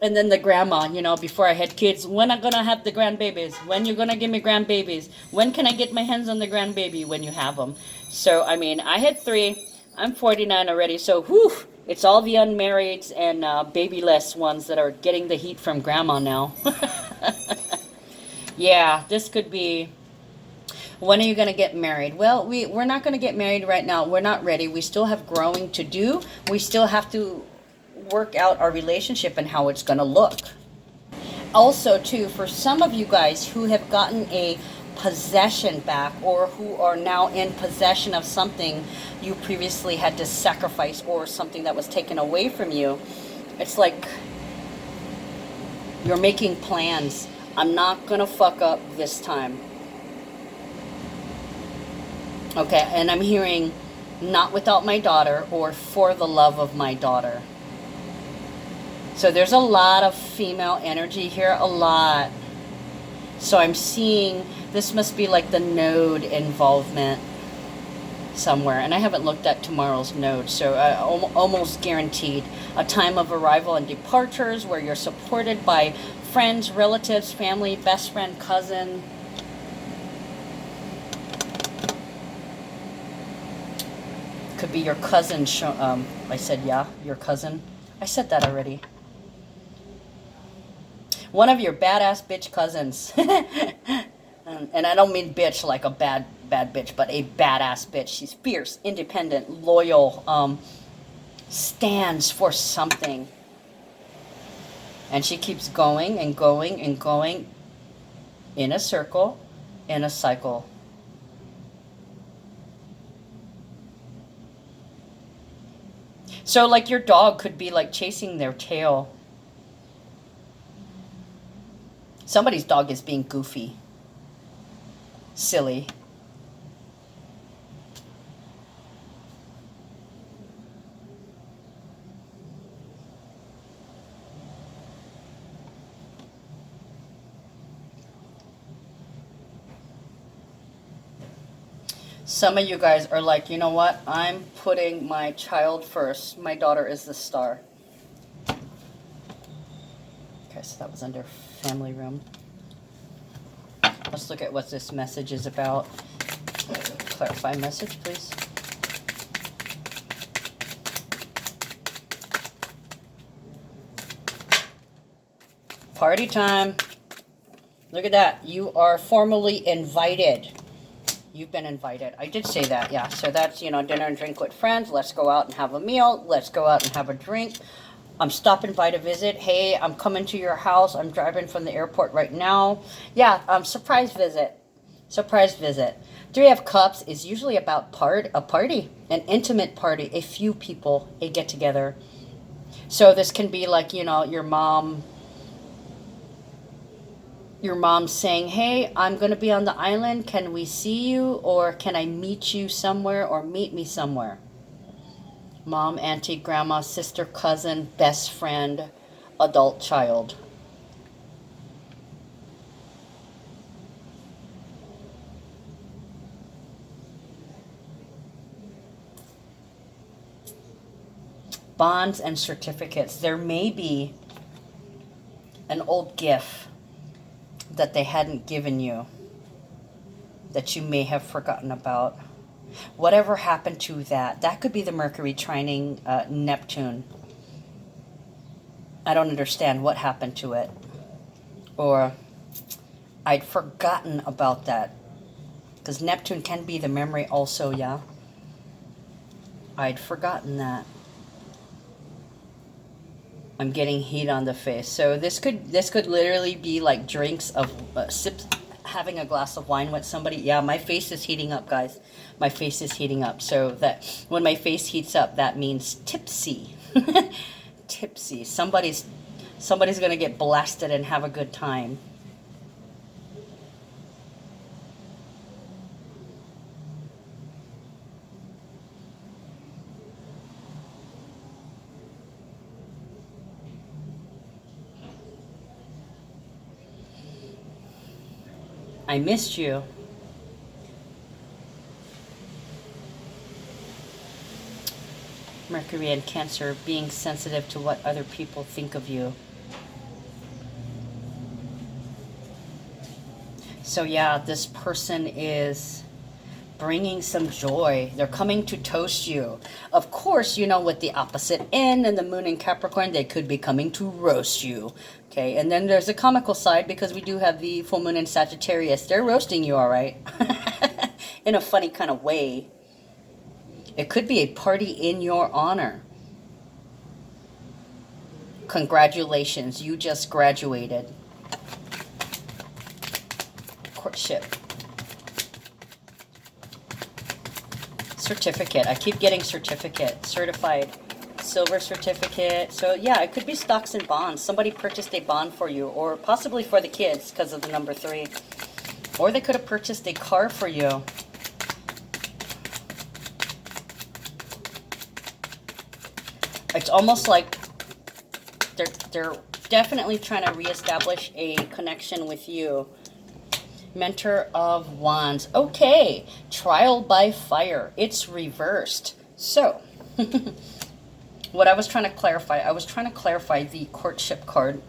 and then the grandma, you know, before I had kids, when am I going to have the grandbabies? When you going to give me grandbabies? When can I get my hands on the grandbaby? When you have them. So, I mean, I had 3. I'm 49 already, so whew, it's all the unmarrieds and babyless ones that are getting the heat from grandma now. Yeah, this could be, when are you going to get married? Well, we're not going to get married right now. We're not ready. We still have growing to do. We still have to work out our relationship and how it's going to look. Also, too, for some of you guys who have gotten a possession back, or who are now in possession of something you previously had to sacrifice, or something that was taken away from you, it's like you're making plans. I'm not gonna fuck up this time. Okay, and I'm hearing not without my daughter, or for the love of my daughter. So there's a lot of female energy here, a lot. So I'm seeing, this must be like the node involvement somewhere. And I haven't looked at tomorrow's node, so almost guaranteed. A time of arrival and departures where you're supported by friends, relatives, family, best friend, cousin. Could be your cousin. I said, yeah, your cousin. I said that already. One of your badass bitch cousins. And I don't mean bitch like a bad bitch, but a badass bitch. She's fierce, independent, loyal, stands for something. And she keeps going and going and going in a circle, in a cycle. So like your dog could be like chasing their tail. Somebody's dog is being goofy. Silly. Some of you guys are like, you know what? I'm putting my child first. My daughter is the star. Okay, so that was under family room. Let's look at what this message is about. Clarify message, please. Party time. Look at that. You are formally invited. You've been invited. I did say that, yeah. So that's, you know, dinner and drink with friends. Let's go out and have a meal. Let's go out and have a drink. I'm stopping by to visit. Hey, I'm coming to your house. I'm driving from the airport right now. Yeah, surprise visit. Surprise visit. 3 of Cups is usually about a party, an intimate party, a few people, a get-together. So this can be like, you know, your mom saying, hey, I'm going to be on the island. Can we see you? Or can I meet you somewhere, or meet me somewhere? Mom, auntie, grandma, sister, cousin, best friend, adult child. Bonds and certificates. There may be an old gift that they hadn't given you, that you may have forgotten about. Whatever happened to that? That could be the Mercury trining Neptune. I don't understand what happened to it. Or I'd forgotten about that. Because Neptune can be the memory also, yeah. I'd forgotten that. I'm getting heat on the face. So this could literally be like drinks of sips, having a glass of wine with somebody. Yeah, my face is heating up, guys. My face is heating up. So that when my face heats up, that means tipsy. Tipsy. Somebody's gonna get blasted and have a good time. I missed you. Mercury and Cancer, being sensitive to what other people think of you. So yeah, this person is bringing some joy. They're coming to toast you. Of course, you know, with the opposite end and the moon in Capricorn, they could be coming to roast you. Okay, and then there's a comical side because we do have the full moon in Sagittarius. They're roasting you, all right. In a funny kind of way. It could be a party in your honor. Congratulations, you just graduated. Courtship. Certificate. I keep getting certificate. Certified. Silver certificate. So yeah, it could be stocks and bonds. Somebody purchased a bond for you, or possibly for the kids because of the number 3. Or they could have purchased a car for you. It's almost like they're definitely trying to reestablish a connection with you. Mentor of Wands. Okay, trial by fire. It's reversed. So, what I was trying to clarify the courtship card.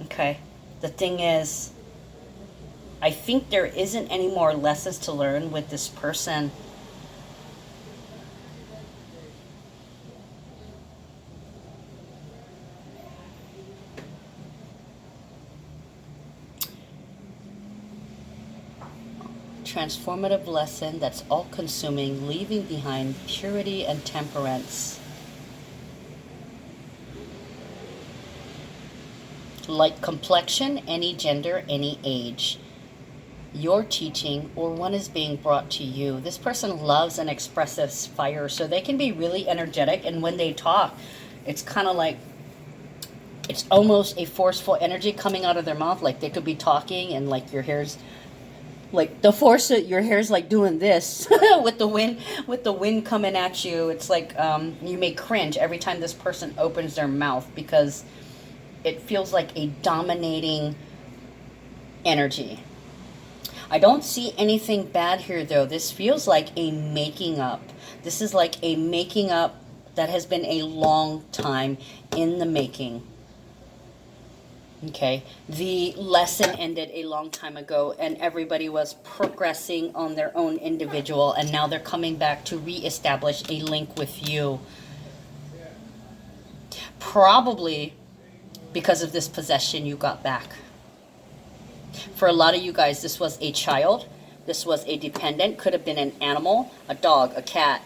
Okay, the thing is, I think there isn't any more lessons to learn with this person. Transformative lesson that's all-consuming, leaving behind purity and temperance. Like complexion, any gender, any age. You're teaching, or one is being brought to you. This person loves an expressive fire, so they can be really energetic, and when they talk, it's kind of like, it's almost a forceful energy coming out of their mouth. Like they could be talking and like your hair's like the force of your hair's like doing this with the wind coming at you. It's like you may cringe every time this person opens their mouth because it feels like a dominating energy. I don't see anything bad here though. This feels like a making up. This is like a making up that has been a long time in the making. Okay, the lesson ended a long time ago and everybody was progressing on their own individual, and now they're coming back to reestablish a link with you. Probably because of this possession you got back. For a lot of you guys, this was a child. This was a dependent. Could have been an animal, a dog, a cat.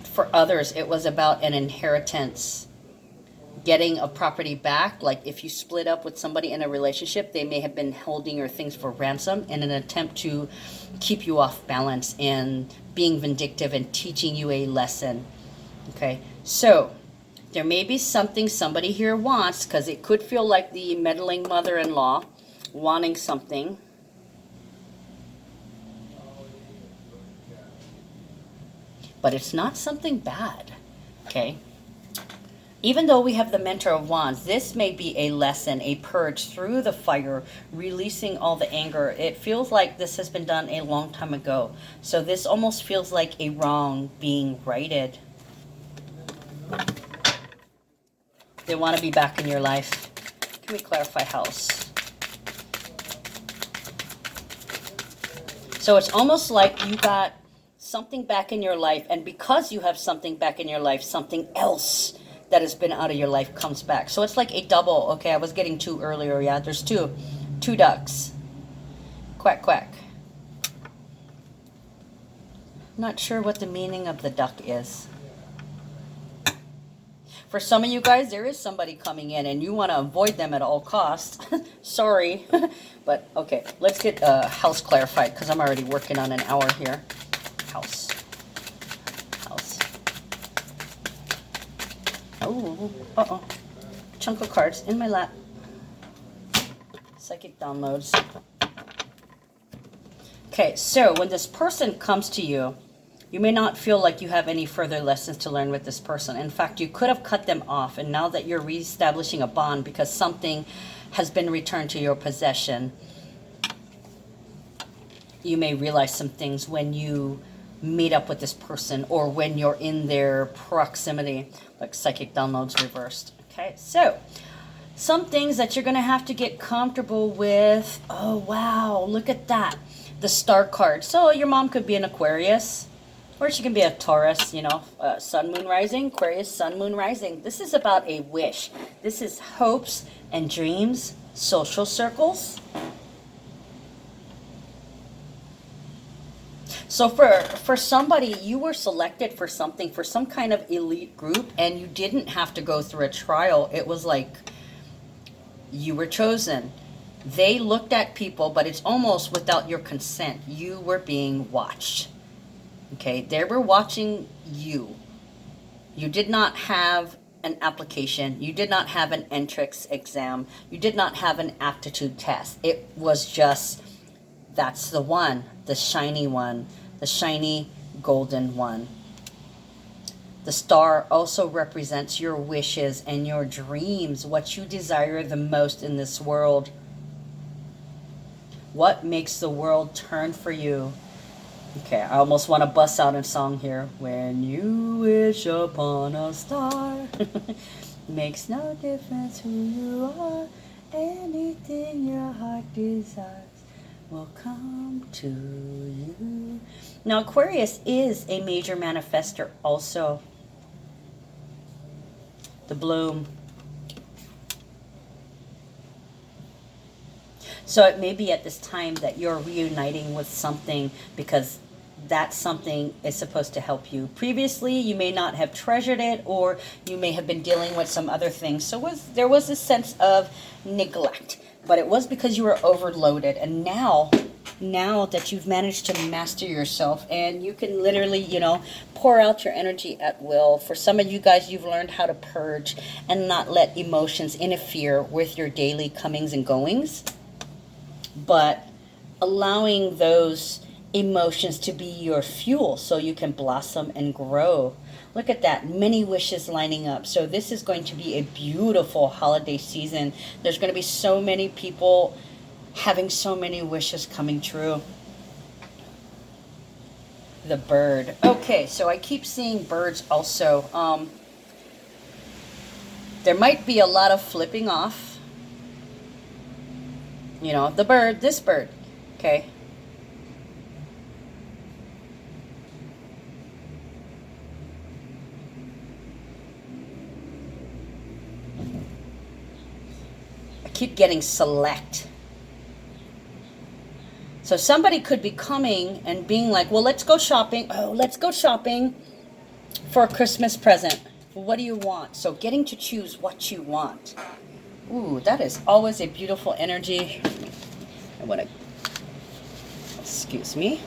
For others, it was about an inheritance, getting a property back. Like if you split up with somebody in a relationship, they may have been holding your things for ransom in an attempt to keep you off balance and being vindictive and teaching you a lesson. Okay, so there may be something somebody here wants, because it could feel like the meddling mother-in-law wanting something. But it's not something bad, okay? Even though we have the Mentor of Wands, this may be a lesson, a purge through the fire, releasing all the anger. It feels like this has been done a long time ago. So this almost feels like a wrong being righted. They want to be back in your life. Can we clarify house? So it's almost like you got something back in your life, and because you have something back in your life, something else that has been out of your life comes back. So it's like a double. Okay, I was getting two earlier. Yeah, there's two ducks. Quack, quack. Not sure what the meaning of the duck is. For some of you guys, there is somebody coming in and you want to avoid them at all costs. Sorry. But okay, let's get house clarified because I'm already working on an hour here. House. House. Oh, uh-oh. Chunk of cards in my lap. Psychic downloads. Okay, so when this person comes to you, you may not feel like you have any further lessons to learn with this person. In fact, you could have cut them off, and now that you're reestablishing a bond because something has been returned to your possession, you may realize some things when you meet up with this person or when you're in their proximity, like psychic downloads reversed. Okay, so some things that you're going to have to get comfortable with. Oh, wow, look at that. The star card. So your mom could be an Aquarius. Or she can be a Taurus, you know, sun, moon, rising, Aquarius, sun, moon, rising. This is about a wish. This is hopes and dreams, social circles. So for somebody, you were selected for something, for some kind of elite group, and you didn't have to go through a trial. It was like you were chosen. They looked at people, but it's almost without your consent. You were being watched. Okay, they were watching you. You did not have an application. You did not have an entrance exam. You did not have an aptitude test. It was just, that's the one, the shiny one, the shiny golden one. The star also represents your wishes and your dreams, what you desire the most in this world. What makes the world turn for you? Okay, I almost want to bust out a song here. When you wish upon a star, makes no difference who you are, anything your heart desires will come to you. Now, Aquarius is a major manifester also. The bloom. So it may be at this time that you're reuniting with something because that something is supposed to help you. Previously, you may not have treasured it, or you may have been dealing with some other things. So there was a sense of neglect, but it was because you were overloaded. And now that you've managed to master yourself and you can literally, you know, pour out your energy at will. For some of you guys, you've learned how to purge and not let emotions interfere with your daily comings and goings, but allowing those emotions to be your fuel so you can blossom and grow. Look at that, many wishes lining up. So this is going to be a beautiful holiday season. There's going to be so many people having so many wishes coming true. The bird. Okay, so I keep seeing birds also. There might be a lot of flipping off. You know, the bird, this bird. Okay. I keep getting select. So somebody could be coming and being like, well, let's go shopping. Oh, let's go shopping for a Christmas present. Well, what do you want? So getting to choose what you want. Ooh, that is always a beautiful energy. I want to, excuse me.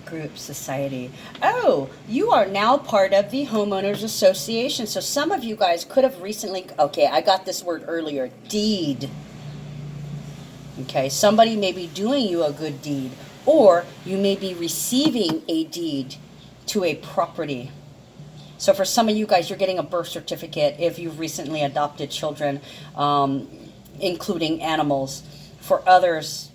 Group, society. Oh, you are now part of the Homeowners Association. So some of you guys could have recently, okay, I got this word earlier, deed. Okay, somebody may be doing you a good deed, or you may be receiving a deed to a property. So for some of you guys, you're getting a birth certificate if you've recently adopted children, including animals. For others,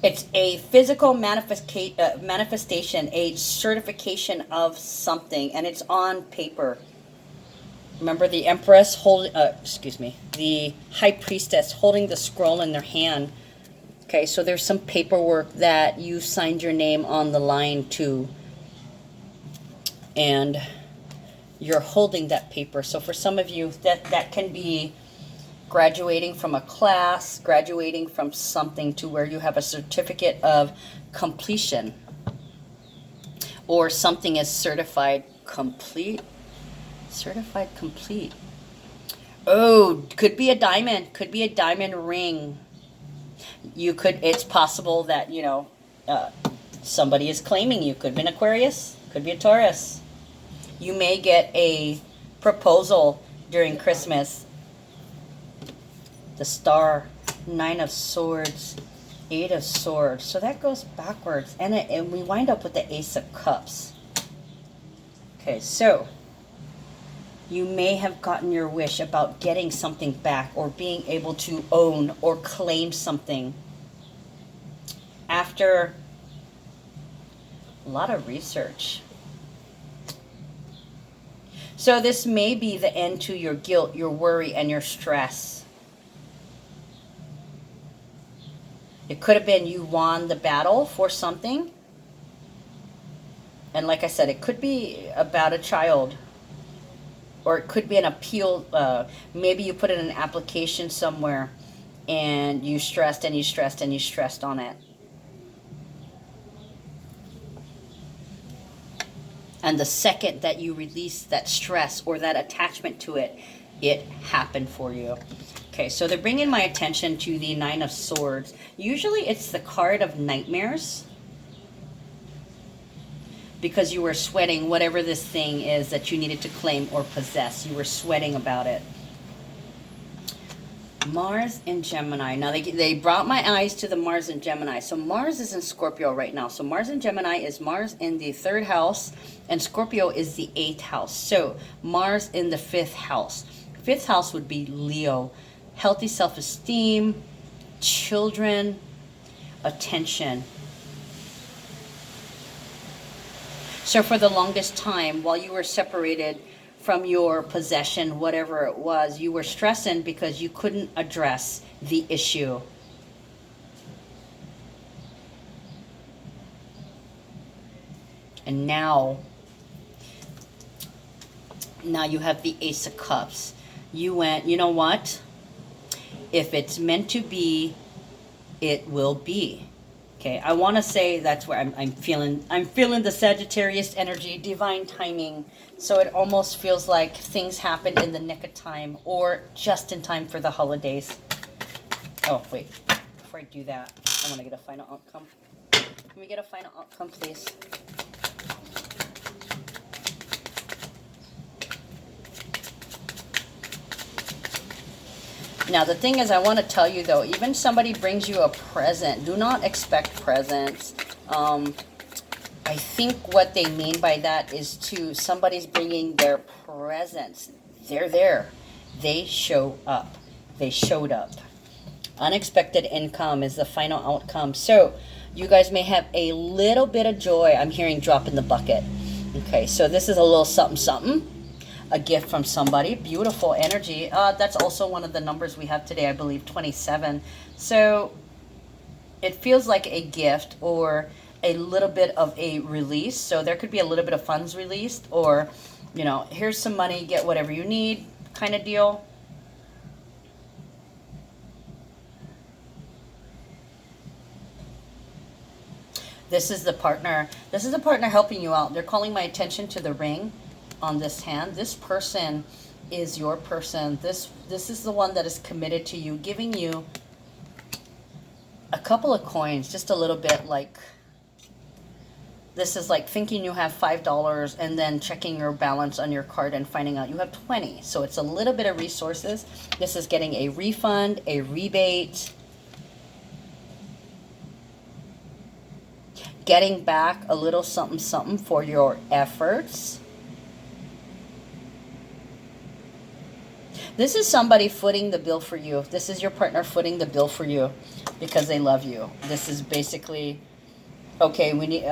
It's a physical manifestation, a certification of something, and it's on paper. Remember the Empress holding, the High Priestess holding the scroll in their hand. Okay, so there's some paperwork that you signed your name on the line to, and you're holding that paper. So for some of you, that can be graduating from a class, graduating from something to where you have a certificate of completion, or something is certified complete. Certified complete. Oh, could be a diamond, could be a diamond ring. It's possible that, somebody is claiming you. Could be an Aquarius, could be a Taurus. You may get a proposal during Christmas. The Star, 9 of Swords, 8 of Swords. So that goes backwards. And we wind up with the Ace of Cups. Okay, so you may have gotten your wish about getting something back, or being able to own or claim something after a lot of research. So this may be the end to your guilt, your worry, and your stress. It could have been you won the battle for something. And like I said, it could be about a child. Or it could be an appeal. Maybe you put in an application somewhere and you stressed and you stressed and you stressed on it. And the second that you release that stress or that attachment to it, it happened for you. Okay, so they're bringing my attention to the 9 of Swords. Usually it's the card of nightmares, because you were sweating whatever this thing is that you needed to claim or possess. You were sweating about it. Mars and Gemini. Now they brought my eyes to the Mars and Gemini. So Mars is in Scorpio right now. So Mars and Gemini is Mars in the 3rd house, and Scorpio is the 8th house. So Mars in the 5th house. 5th house would be Leo. Healthy self-esteem, children, attention. So for the longest time, while you were separated from your possession, whatever it was, you were stressing because you couldn't address the issue. And now you have the Ace of Cups. You went, you know what? If it's meant to be, it will be. Okay, I want to say that's where I'm feeling the Sagittarius energy, divine timing. So it almost feels like things happen in the nick of time, or just in time for the holidays. Oh, wait. Before I do that, I want to get a final outcome. Can we get a final outcome, please? Now, the thing is, I want to tell you, though, even somebody brings you a present, do not expect presents. I think what they mean by that is somebody's bringing their presents. They're there. They show up. They showed up. Unexpected income is the final outcome. So you guys may have a little bit of joy. I'm hearing drop in the bucket. Okay, so this is a little something something. A gift from somebody. Beautiful energy. That's also one of the numbers we have today, I believe, 27. So it feels like a gift or a little bit of a release. So there could be a little bit of funds released, or, here's some money, get whatever you need kind of deal. This is the partner. This is the partner helping you out. They're calling my attention to the ring on this hand. This person is your person. This is the one that is committed to you, giving you a couple of coins, just a little bit. Like, this is like thinking you have $5 and then checking your balance on your card and finding out you have 20. So it's a little bit of resources. This is getting a refund, a rebate, getting back a little something something for your efforts. This is somebody footing the bill for you. This is your partner footing the bill for you because they love you. This is basically, okay, we need,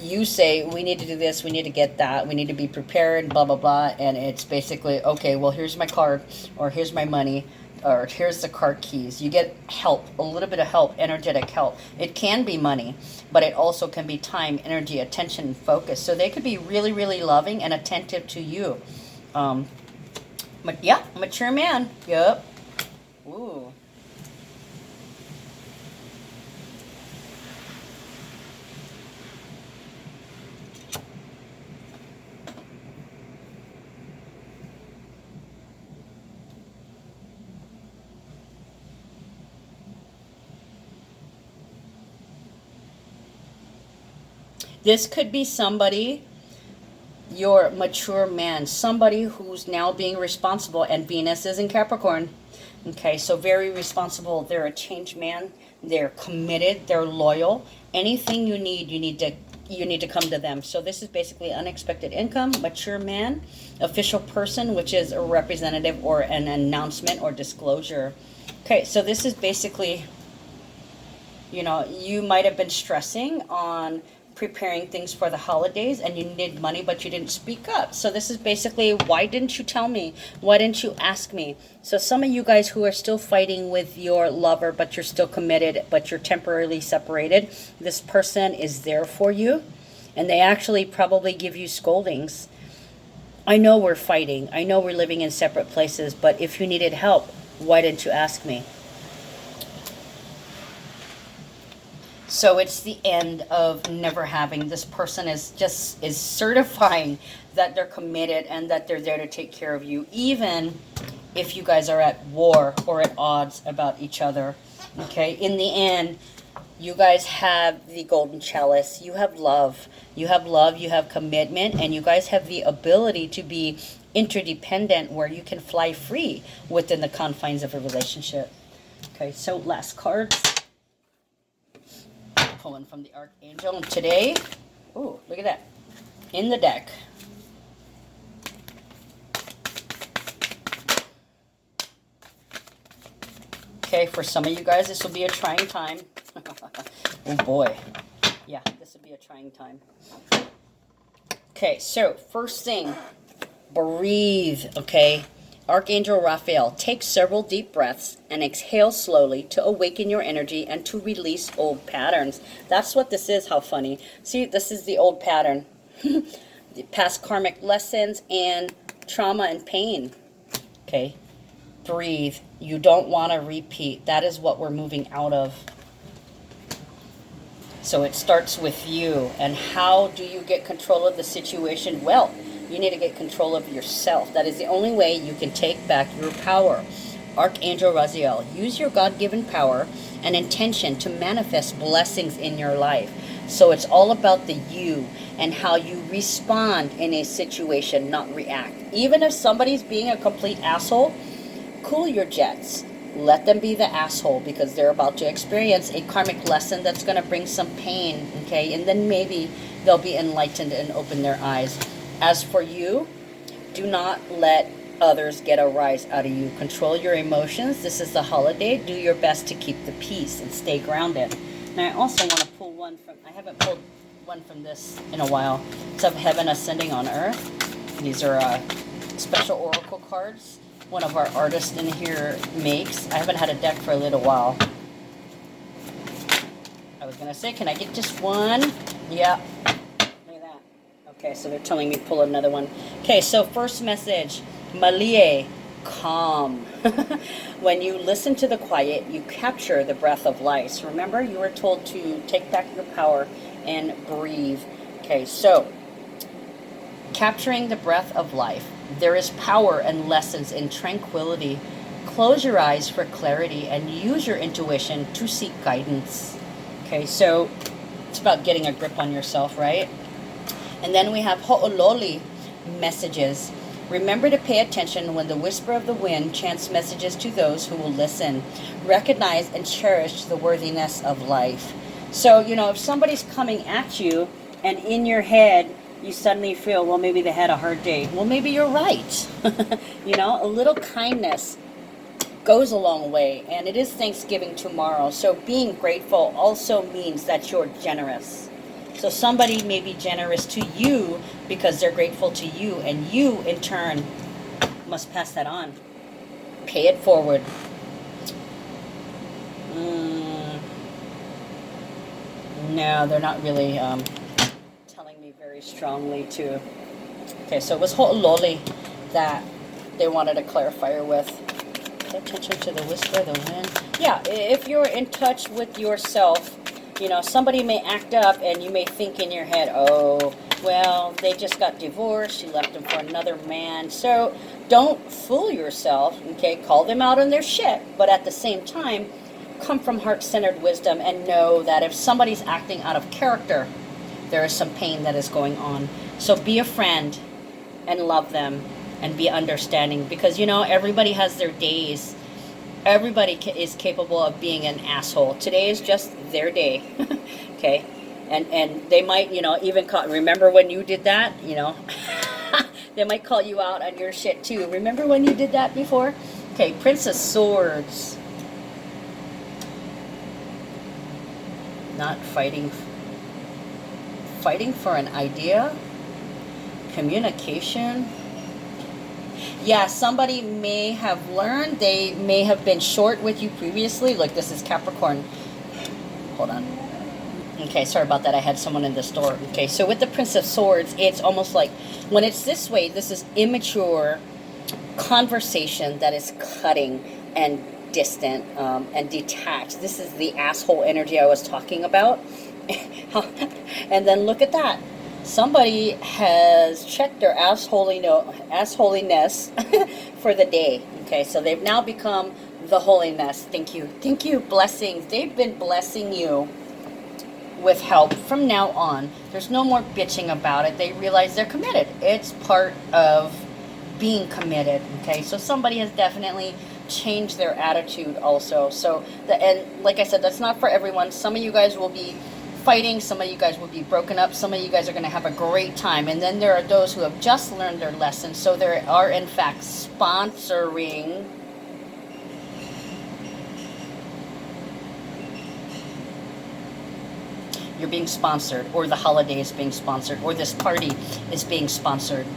you say, we need to do this, we need to get that, we need to be prepared, blah, blah, blah. And it's basically, okay, well, here's my card, or here's my money, or here's the card keys. You get help, a little bit of help, energetic help. It can be money, but it also can be time, energy, attention, and focus. So they could be really, really loving and attentive to you. But yeah, mature man. Yep. Ooh. This could be somebody, your mature man, somebody who's now being responsible, and Venus is in Capricorn. Okay, so very responsible. They're a changed man. They're committed. They're loyal. Anything you need to come to them. So this is basically unexpected income, mature man, official person, which is a representative or an announcement or disclosure. Okay, so this is basically, you know, you might have been stressing on preparing things for the holidays and you needed money but you didn't speak up. So this is basically, why didn't you tell me? Why didn't you ask me? So some of you guys who are still fighting with your lover but you're still committed but you're temporarily separated, this person is there for you and they actually probably give you scoldings. I know we're fighting. I know we're living in separate places, but if you needed help, why didn't you ask me? So it's the end of never having. This person is certifying that they're committed and that they're there to take care of you, even if you guys are at war or at odds about each other. Okay, in the end, you guys have the golden chalice. You have love. You have love, you have commitment, and you guys have the ability to be interdependent where you can fly free within the confines of a relationship. Okay, so last cards. Pulling from the Archangel today. Oh, look at that. In the deck. Okay, for some of you guys, this will be a trying time. Oh boy. Yeah, this will be a trying time. Okay, so first thing, breathe, okay? Archangel Raphael, take several deep breaths and exhale slowly to awaken your energy and to release old patterns. That's what this is. How funny. See, this is the old pattern. The past karmic lessons and trauma and pain. Okay, breathe. You don't want to repeat. That is what we're moving out of. So it starts with you. And how do you get control of the situation? Well, you need to get control of yourself. That is the only way you can take back your power. Archangel Raziel, use your God-given power and intention to manifest blessings in your life. So it's all about the you and how you respond in a situation, not react. Even if somebody's being a complete asshole, cool your jets. Let them be the asshole because they're about to experience a karmic lesson that's going to bring some pain, okay? And then maybe they'll be enlightened and open their eyes. As for you, do not let others get a rise out of you. Control your emotions. This is the holiday. Do your best to keep the peace and stay grounded. And I also want to pull one from, I haven't pulled one from this in a while. It's of Heaven Ascending on Earth. These are special oracle cards one of our artists in here makes. I haven't had a deck for a little while. I was going to say, can I get just one? Yeah. Okay, so they're telling me pull another one. Okay, so first message, Malie, calm. When you listen to the quiet, you capture the breath of life. Remember, you were told to take back your power and breathe. Okay, so capturing the breath of life. There is power and lessons in tranquility. Close your eyes for clarity and use your intuition to seek guidance. Okay, so it's about getting a grip on yourself, right? And then we have Ho'ololi messages. Remember to pay attention when the whisper of the wind chants messages to those who will listen. Recognize and cherish the worthiness of life. So, you know, if somebody's coming at you and in your head you suddenly feel, well, maybe they had a hard day. Well, maybe you're right. You know, a little kindness goes a long way, and it is Thanksgiving tomorrow, so being grateful also means that you're generous. So somebody may be generous to you because they're grateful to you, and you in turn must pass that on. Pay it forward. No, they're not really telling me very strongly to. Okay, so it was Ho'ololi that they wanted a clarifier with. Pay attention to the whisper, the wind. Yeah, if you're in touch with yourself, you know, somebody may act up and you may think in your head, oh, well, they just got divorced, she left him for another man. So don't fool yourself, okay? Call them out on their shit, but at the same time, come from heart-centered wisdom and know that if somebody's acting out of character, there is some pain that is going on. So be a friend and love them and be understanding, because, you know, everybody has their days. Everybody is capable of being an asshole. Today is just their day. Okay? And they might, you know, even call, remember when you did that, you know? They might call you out on your shit too. Remember when you did that before? Okay, Prince of Swords. Not fighting. Fighting for an idea. Communication. Yeah, somebody may have learned. They may have been short with you previously. Look, this is Capricorn. Hold on. Okay, sorry about that. I had someone in the store. Okay, so with the Prince of Swords, it's almost like when it's this way, this is immature conversation that is cutting and distant and detached. This is the asshole energy I was talking about. And then look at that. Somebody has checked their assholiness for the day. Okay, so they've now become the holiness. Thank you. Thank you. Blessings. They've been blessing you with help from now on. There's no more bitching about it. They realize they're committed. It's part of being committed. Okay, so somebody has definitely changed their attitude also. So, and like I said, that's not for everyone. Some of you guys will be fighting, some of you guys will be broken up, some of you guys are going to have a great time, and then there are those who have just learned their lesson. So there are in fact sponsoring you're being sponsored, or the holiday is being sponsored, or this party is being sponsored.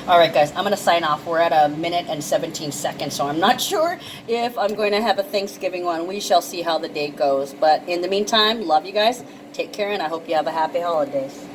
All right, guys, I'm going to sign off. We're at 1 minute and 17 seconds, so I'm not sure if I'm going to have a Thanksgiving one. We shall see how the day goes. But in the meantime, love you guys. Take care, and I hope you have a happy holidays.